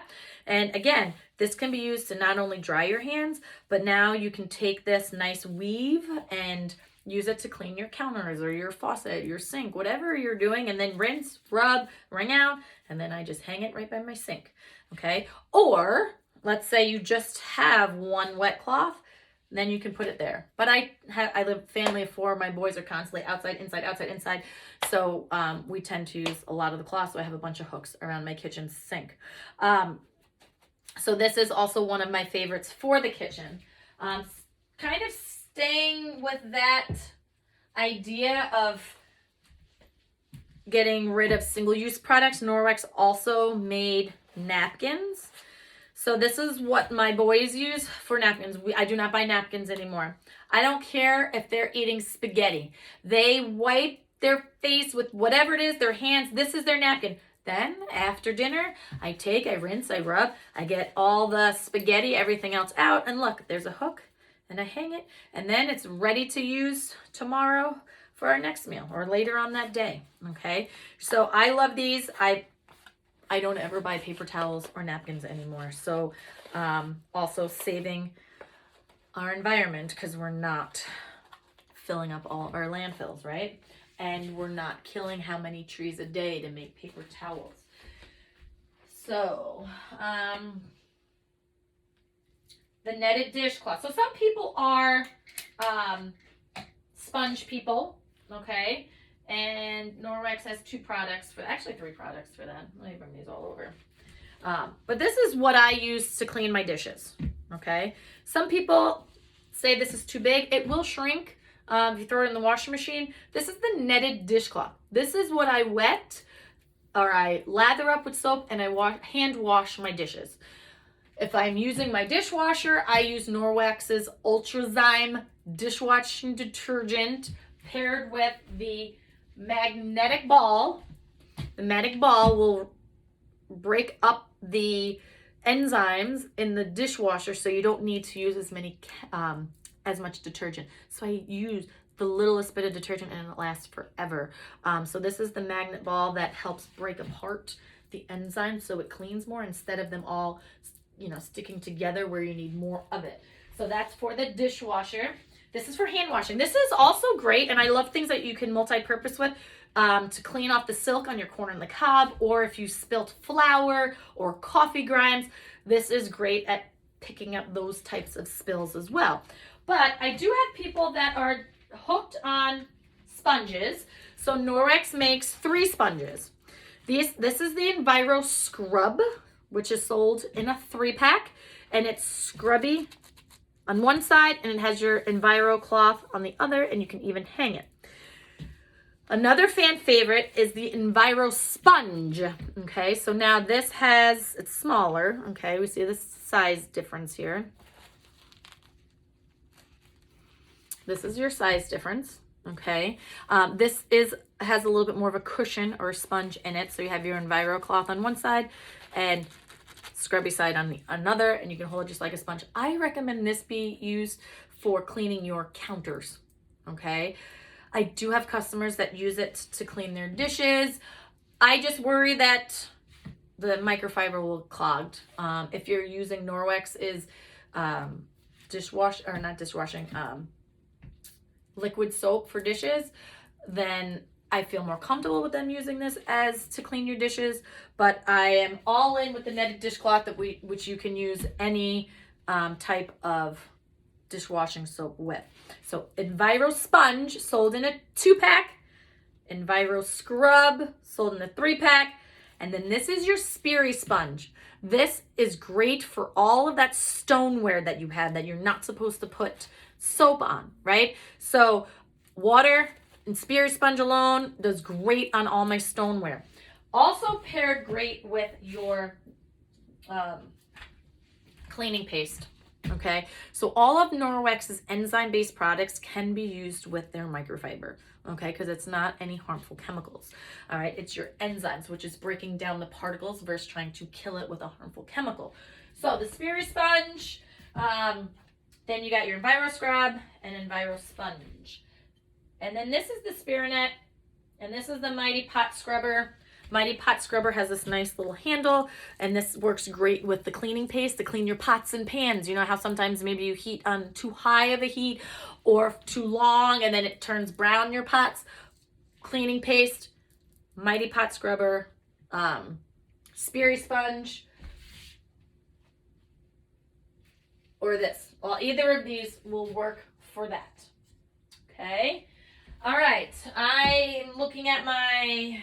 And again, this can be used to not only dry your hands, but now you can take this nice weave and use it to clean your counters or your faucet, your sink, whatever you're doing, and then rinse, rub, wring out, and then I just hang it right by my sink, okay? Or let's say you just have one wet cloth, then you can put it there. But I live a family of 4. My boys are constantly outside, inside. So we tend to use a lot of the cloth. So I have a bunch of hooks around my kitchen sink. So this is also one of my favorites for the kitchen. Kind of staying with that idea of getting rid of single-use products, Norwex also made napkins. So this is what my boys use for napkins. I do not buy napkins anymore. I don't care if they're eating spaghetti. They wipe their face with whatever it is, their hands. This is their napkin. Then after dinner, I rinse, I rub, I get all the spaghetti, everything else out, and look, there's a hook, and I hang it, and then it's ready to use tomorrow for our next meal or later on that day, okay? So I love these. I don't ever buy paper towels or napkins anymore. So also saving our environment because we're not filling up all our landfills, right? And we're not killing how many trees a day to make paper towels. So, the netted dishcloth. So some people are sponge people, okay? And Norwex has 2 products, actually 3 products for that. Let me bring these all over. But this is what I use to clean my dishes, okay? Some people say this is too big. It will shrink if you throw it in the washing machine. This is the netted dishcloth. This is what I wet or I lather up with soap and I hand wash my dishes. If I'm using my dishwasher, I use Norwex's Ultrazyme dishwashing detergent paired with the magnetic ball. The magnetic ball will break up the enzymes in the dishwasher so you don't need to use as much detergent. So I use the littlest bit of detergent and it lasts forever. So this is the magnet ball that helps break apart the enzymes so it cleans more instead of them all, sticking together where you need more of it. So that's for the dishwasher. This is for hand washing. This is also great, and I love things that you can multi-purpose with to clean off the silk on your corn on the cob, or if you spilt flour or coffee grinds, this is great at picking up those types of spills as well. But I do have people that are hooked on sponges. So Norwex makes 3 sponges. This is the Enviro Scrub, which is sold in a 3-pack, and it's scrubby on one side, and it has your Enviro cloth on the other, and you can even hang it. Another fan favorite is the Enviro Sponge. Okay, so now it's smaller. Okay, we see the size difference here. This is your size difference. Okay, this has a little bit more of a cushion or a sponge in it. So you have your Enviro cloth on one side and scrubby side on the another, and you can hold it just like a sponge. I recommend this be used for cleaning your counters. Okay, I do have customers that use it to clean their dishes. I just worry that the microfiber will clogged. If you're using Norwex's liquid soap for dishes, then I feel more comfortable with them using this as to clean your dishes. But I am all in with the netted dishcloth which you can use any type of dishwashing soap with. So Enviro Sponge sold in a 2-pack, Enviro Scrub sold in a 3-pack, and then this is your Speary Sponge. This is great for all of that stoneware that you have that you're not supposed to put soap on, right? So water and Speary Sponge alone does great on all my stoneware. Also paired great with your cleaning paste. Okay, so all of Norwex's enzyme-based products can be used with their microfiber, okay, because it's not any harmful chemicals. All right, it's your enzymes, which is breaking down the particles versus trying to kill it with a harmful chemical. So the Speary Sponge, then you got your Enviro Scrub and Enviro Sponge. And then this is the Spearnet, and this is the Mighty Pot Scrubber. Mighty Pot Scrubber has this nice little handle, and this works great with the cleaning paste to clean your pots and pans. You know how sometimes maybe you heat on too high of a heat or too long, and then it turns brown your pots. Cleaning paste, Mighty Pot Scrubber, Speary Sponge, or this. Well, either of these will work for that. Okay. All right. I'm looking at my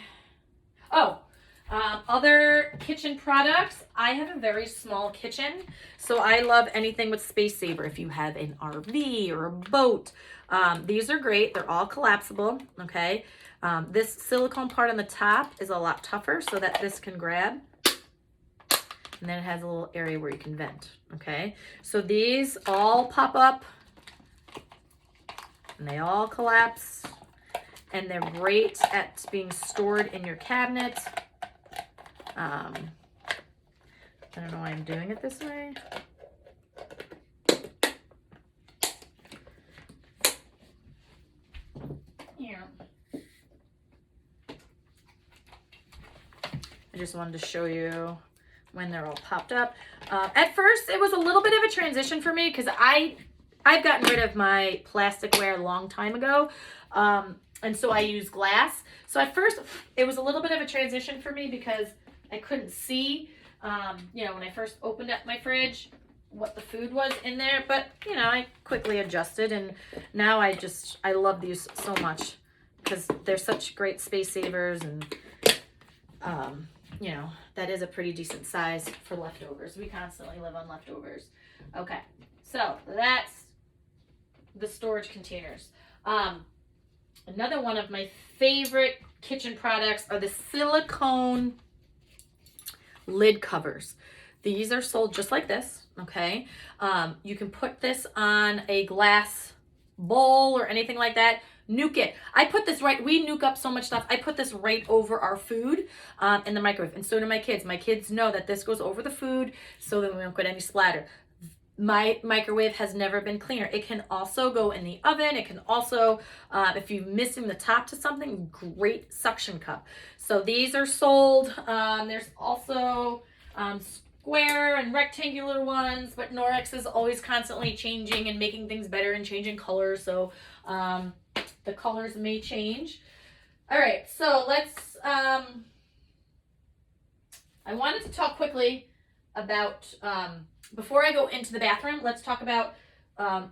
other kitchen products. I have a very small kitchen, so I love anything with space saver. If you have an RV or a boat, these are great. They're all collapsible. Okay. This silicone part on the top is a lot tougher so that this can grab. And then it has a little area where you can vent. Okay. So these all pop up and they all collapse, and they're great at being stored in your cabinet I don't know why I'm doing it this way. Here. I just wanted to show you when they're all popped up. At first, it was a little bit of a transition for me because I've gotten rid of my plasticware a long time ago. And so I use glass. So at first, it was a little bit of a transition for me because I couldn't see, you know, when I first opened up my fridge, what the food was in there. But, you know, I quickly adjusted. And now I love these so much because they're such great space savers. And, you know, that is a pretty decent size for leftovers. We constantly live on leftovers. Okay, so that's the storage containers. Another one of my favorite kitchen products are the silicone lid covers. These are sold just like this, okay? You can put this on a glass bowl or anything like that. Nuke it. I put this right, we nuke up so much stuff. I put this right over our food in the microwave, and so do my kids. My kids know that this goes over the food so that we don't get any splatter. My microwave has never been cleaner. It can also go in the oven. It can also, if you're missing the top to something, great suction cup. So these are sold. There's also square and rectangular ones, but Norwex is always constantly changing and making things better and changing colors. So the colors may change. All right, so let's, I wanted to talk quickly about, before I go into the bathroom, let's talk about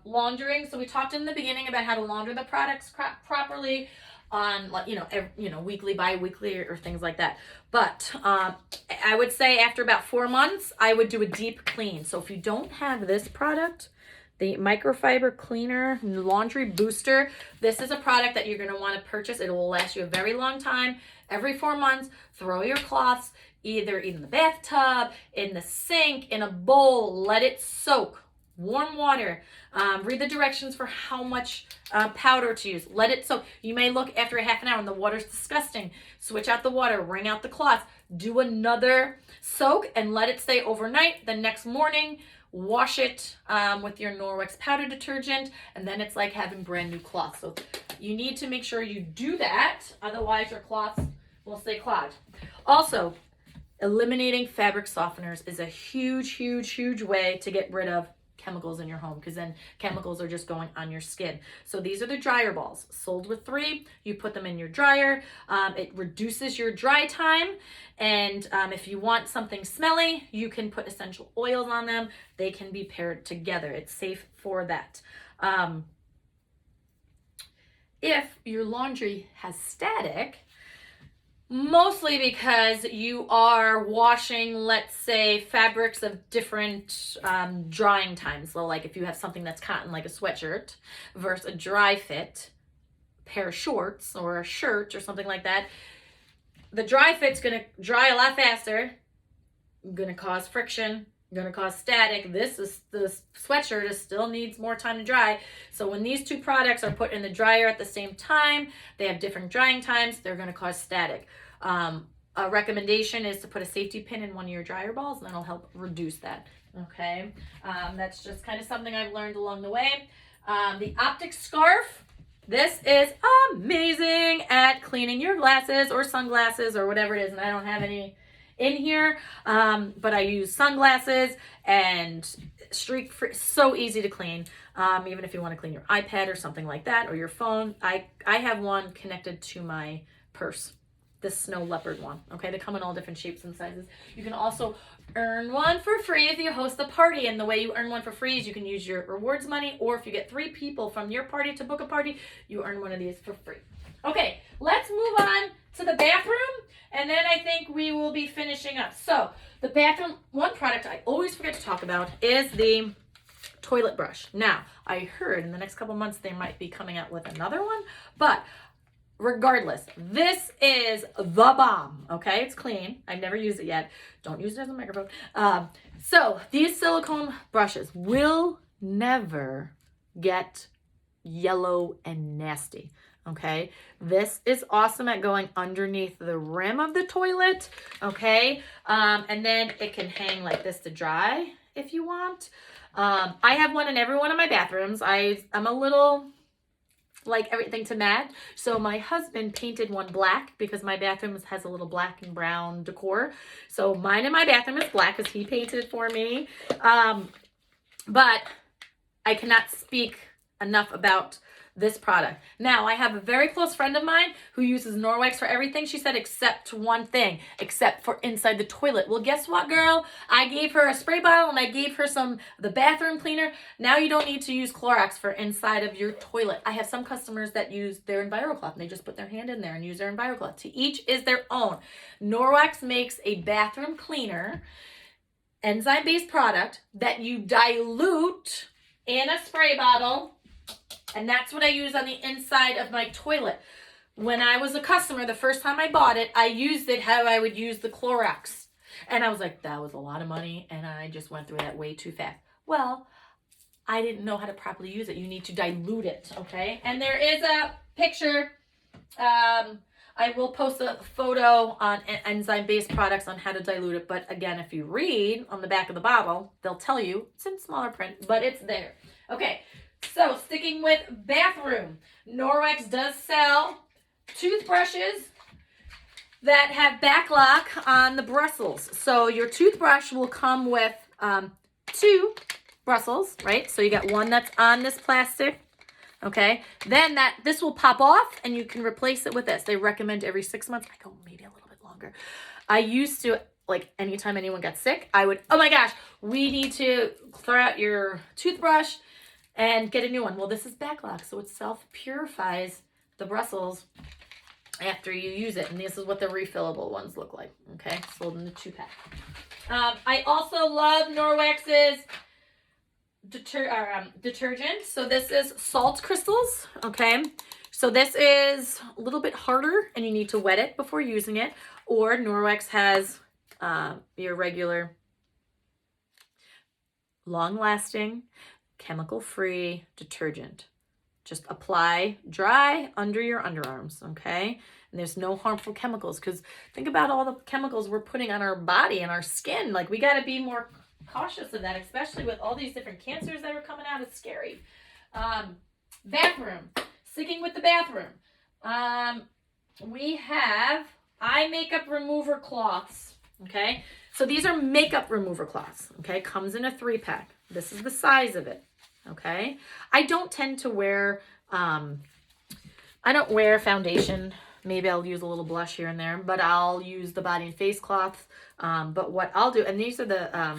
laundering. So we talked in the beginning about how to launder the products properly on, like, weekly, bi-weekly, or things like that. But I would say after about 4 months, I would do a deep clean. So if you don't have this product, the microfiber cleaner laundry booster, this is a product that you're going to want to purchase. It will last you a very long time. Every 4 months, throw your cloths either in the bathtub, in the sink, in a bowl. Let it soak. Warm water. Read the directions for how much powder to use. Let it soak. You may look after a half an hour and the water's disgusting. Switch out the water. Wring out the cloths. Do another soak and let it stay overnight. The next morning, wash it with your Norwex powder detergent, and then it's like having brand new cloth. So you need to make sure you do that. Otherwise, your cloths will stay clogged. Also, eliminating fabric softeners is a huge, huge, huge way to get rid of chemicals in your home, because then chemicals are just going on your skin. So these are the dryer balls, sold with 3. You put them in your dryer. It reduces your dry time, and if you want something smelly, you can put essential oils on them. They can be paired together. It's safe for that. If your laundry has static, mostly because you are washing, let's say, fabrics of different drying times. So like if you have something that's cotton, like a sweatshirt, versus a dry fit pair of shorts or a shirt or something like that, the dry fit's going to dry a lot faster, going to cause friction, going to cause static. The sweatshirt still needs more time to dry. So when these two products are put in the dryer at the same time, they have different drying times, they're going to cause static. A recommendation is to put a safety pin in one of your dryer balls, and that'll help reduce that. Okay, that's just kind of something I've learned along the way. The optic scarf. This is amazing at cleaning your glasses or sunglasses or whatever it is, and I don't have any in here, but I use sunglasses and streak free. So easy to clean, even if you want to clean your iPad or something like that, or your phone. I have one connected to my purse, this snow leopard one. Okay, they come in all different shapes and sizes. You can also earn one for free if you host a party, and the way you earn one for free is you can use your rewards money, or if you get 3 people from your party to book a party, you earn one of these for free. Okay, let's move on to the bathroom, and then I think we will be finishing up. So the bathroom, one product I always forget to talk about is the toilet brush. Now, I heard in the next couple months they might be coming out with another one, but regardless, this is the bomb. Okay, it's clean. I've never used it yet. Don't use it as a microphone. So these silicone brushes will never get yellow and nasty. Okay, this is awesome at going underneath the rim of the toilet. Okay, and then it can hang like this to dry if you want. I have one in every one of my bathrooms. I'm a little like everything to match. So my husband painted one black because my bathroom has a little black and brown decor. So mine in my bathroom is black because he painted it for me. But I cannot speak enough about this product. Now, I have a very close friend of mine who uses Norwex for everything. She said, except one thing, except for inside the toilet. Well, guess what, girl? I gave her a spray bottle and I gave her the bathroom cleaner. Now you don't need to use Clorox for inside of your toilet. I have some customers that use their EnviroCloth and they just put their hand in there and use their EnviroCloth. To each is their own. Norwex makes a bathroom cleaner, enzyme-based product that you dilute in a spray bottle. And that's what I use on the inside of my toilet. When I was a customer, the first time I bought it, I used it how I would use the Clorox. And I was like, that was a lot of money, and I just went through that way too fast. Well, I didn't know how to properly use it. You need to dilute it, okay? And there is a picture. I will post a photo on enzyme-based products on how to dilute it. But again, if you read on the back of the bottle, they'll tell you. It's in smaller print, but it's there. Okay. So, sticking with bathroom, Norwex does sell toothbrushes that have backlock on the bristles. So, your toothbrush will come with 2 bristles, right? So, you got one that's on this plastic, okay? Then this will pop off, and you can replace it with this. They recommend every 6 months. I go maybe a little bit longer. I used to, like, anytime anyone got sick, I would, oh my gosh, we need to throw out your toothbrush and get a new one. Well, this is backlock, so it self-purifies the bristles after you use it. And this is what the refillable ones look like, okay? Sold in the 2-pack. I also love Norwex's detergent. So this is salt crystals, okay? So this is a little bit harder, and you need to wet it before using it. Or Norwex has your regular long-lasting, chemical-free detergent. Just apply dry under your underarms, okay? And there's no harmful chemicals, because think about all the chemicals we're putting on our body and our skin. Like, we got to be more cautious of that, especially with all these different cancers that are coming out. It's scary. Bathroom. Sticking with the bathroom. We have eye makeup remover cloths, okay? So these are makeup remover cloths, okay? Comes in a 3-pack. This is the size of it, okay? I don't tend to wear, I don't wear foundation. Maybe I'll use a little blush here and there, but I'll use the body and face cloths. But what I'll do, and these are the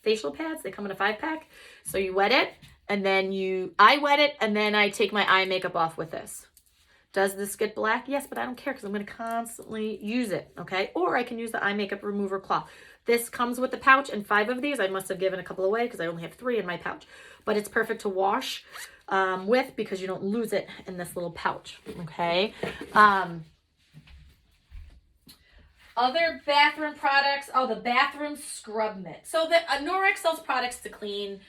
facial pads. They come in a 5-pack. So you wet it, and then I wet it, and then I take my eye makeup off with this. Does this get black? Yes, but I don't care because I'm going to constantly use it, okay? Or I can use the eye makeup remover cloth. This comes with the pouch, and 5 of these. I must have given a couple away because I only have 3 in my pouch. But it's perfect to wash with because you don't lose it in this little pouch, okay? Other bathroom products. Oh, the bathroom scrub mitt. So the Norwex sells products to clean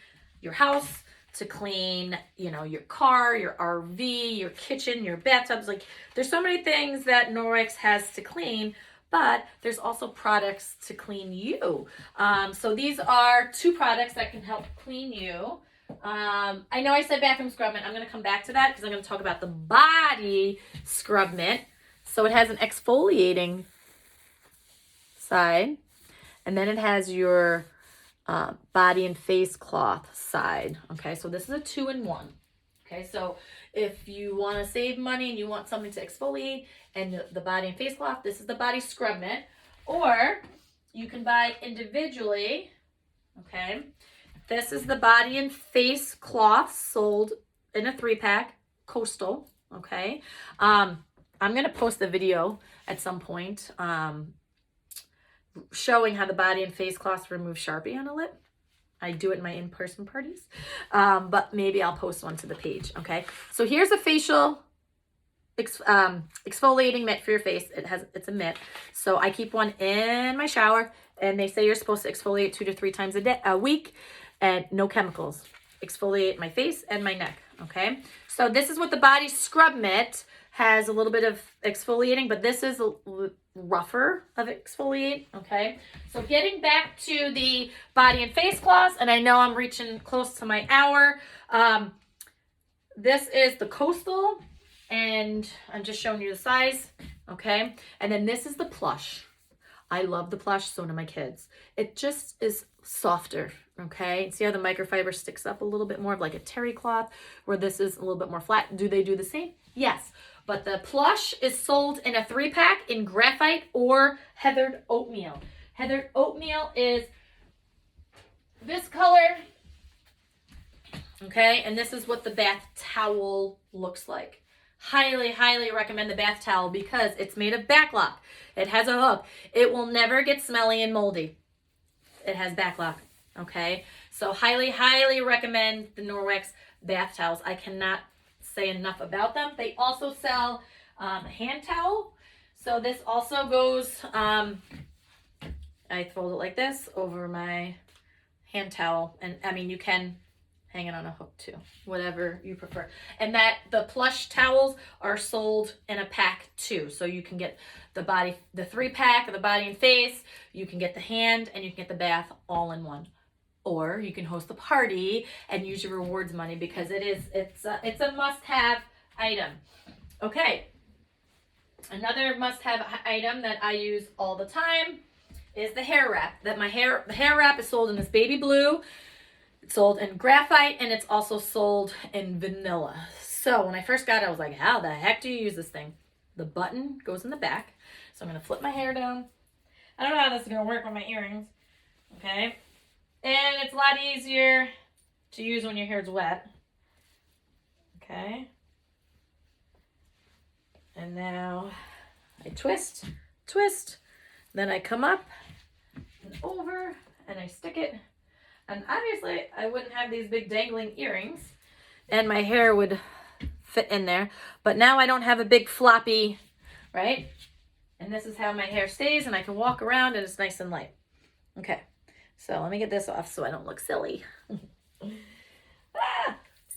your house, to clean, your car, your RV, your kitchen, your bathtubs. Like, there's so many things that Norwex has to clean, but there's also products to clean you. So these are 2 products that can help clean you. I know I said bathroom scrub mitt. I'm going to come back to that because I'm going to talk about the body scrub mitt. So it has an exfoliating side, and then it has your body and face cloth side. Okay, so this is a 2-in-1. Okay, so if you want to save money and you want something to exfoliate and the body and face cloth, this is the body scrub mitt. Or you can buy individually. Okay, this is the body and face cloth sold in a 3-pack, coastal. Okay, I'm gonna post the video at some point showing how the body and face cloths remove Sharpie on a lip. I do it in my in-person parties, but maybe I'll post one to the page, okay? So here's a facial exfoliating mitt for your face. It's a mitt. So I keep one in my shower, and they say you're supposed to exfoliate 2 to 3 times a week, and no chemicals. Exfoliate my face and my neck, okay? So this is what the body scrub mitt has a little bit of exfoliating, but this is a rougher of exfoliate, okay? So getting back to the body and face cloths, and I know I'm reaching close to my hour. This is the Coastal, and I'm just showing you the size, okay? And then this is the Plush. I love the Plush, so do my kids. It just is softer, okay? See how the microfiber sticks up a little bit more of like a terry cloth, where this is a little bit more flat. Do they do the same? Yes. But the Plush is sold in a 3-pack in graphite or heathered oatmeal. Heathered oatmeal is this color, okay? And this is what the bath towel looks like. Highly, highly recommend the bath towel because it's made of backlock. It has a hook. It will never get smelly and moldy. It has backlock, okay? So highly, highly recommend the Norwex bath towels. I cannot say enough about them. They also sell a hand towel. So this also goes, I fold it like this over my hand towel. And I mean, you can hang it on a hook too, whatever you prefer. And that the Plush towels are sold in a pack too. So you can get the 3-pack of the body and face, you can get the hand, and you can get the bath all in one. Or you can host a party and use your rewards money because it's a must-have item. Okay, another must-have item that I use all the time is the hair wrap. The hair wrap is sold in this baby blue. It's sold in graphite, and it's also sold in vanilla. So when I first got it, I was like, how the heck do you use this thing? The button goes in the back. So I'm going to flip my hair down. I don't know how this is going to work with my earrings. Okay. And it's a lot easier to use when your hair's wet. Okay. And now I twist, then I come up and over and I stick it. And obviously I wouldn't have these big dangling earrings and my hair would fit in there. But now I don't have a big floppy, right? And this is how my hair stays, and I can walk around and it's nice and light. Okay. So let me get this off so I don't look silly.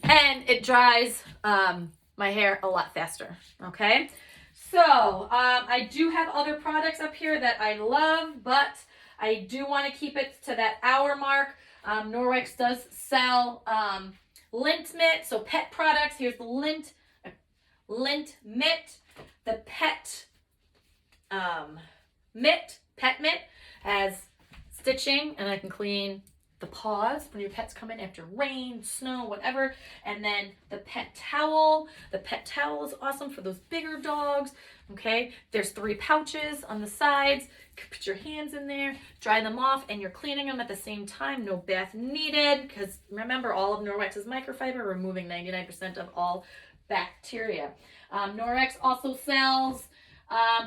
And it dries my hair a lot faster, okay? So I do have other products up here that I love, but I do want to keep it to that hour mark. Norwex does sell lint mitt, so pet products. Here's the lint mitt. The pet pet mitt has stitching, and I can clean the paws when your pets come in after rain, snow, whatever. And then the pet towel. The pet towel is awesome for those bigger dogs. Okay, there's 3 pouches on the sides. You can put your hands in there, dry them off, and you're cleaning them at the same time. No bath needed, because remember, all of Norwex is microfiber, removing 99% of all bacteria. Norwex also sells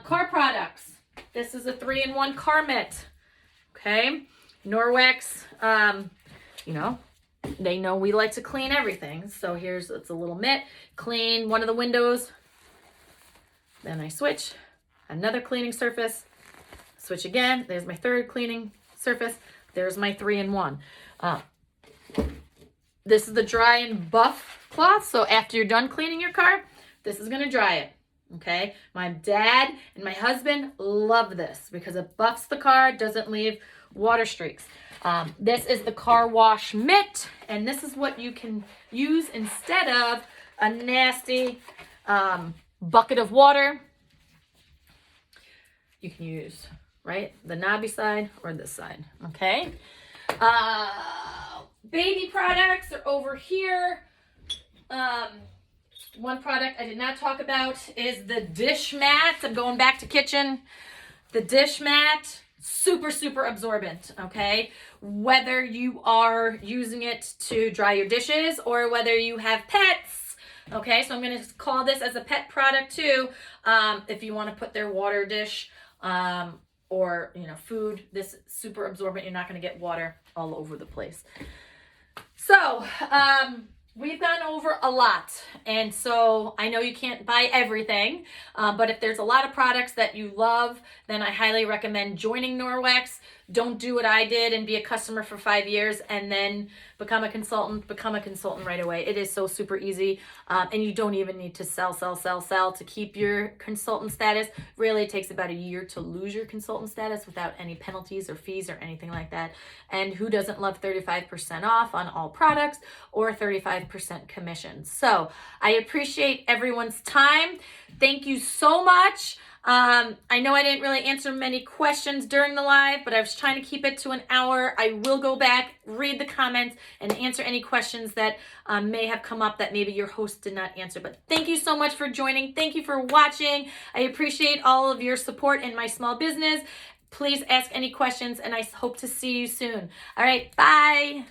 car products. This is a 3-in-1 car mitt. Okay, Norwex, they know we like to clean everything. So it's a little mitt. Clean one of the windows. Then I switch. Another cleaning surface. Switch again. There's my 3rd cleaning surface. There's my 3-in-1. This is the dry and buff cloth. So after you're done cleaning your car, this is going to dry it. Okay, my dad and my husband love this because it buffs the car, doesn't leave water streaks. This is the car wash mitt, and this is what you can use instead of a nasty bucket of water. You can use, right, the knobby side or this side, okay? Baby products are over here. One product I did not talk about is the dish mat. I'm going back to kitchen. The dish mat, super, super absorbent, okay? Whether you are using it to dry your dishes or whether you have pets, okay? So I'm going to call this as a pet product too. If you want to put their water dish or, food, this is super absorbent. You're not going to get water all over the place. So, we've gone over a lot, and so I know you can't buy everything, but if there's a lot of products that you love, then I highly recommend joining Norwex. Don't do what I did and be a customer for 5 years and then become a consultant right away. It is so super easy. And you don't even need to sell to keep your consultant status. Really, it takes about a year to lose your consultant status without any penalties or fees or anything like that. And who doesn't love 35% off on all products or 35% commission? So I appreciate everyone's time. Thank you so much. I know I didn't really answer many questions during the live, but I was trying to keep it to an hour. I will go back, read the comments, and answer any questions that may have come up that maybe your host did not answer. But thank you so much for joining. Thank you for watching. I appreciate all of your support in my small business. Please ask any questions, and I hope to see you soon. All right, bye.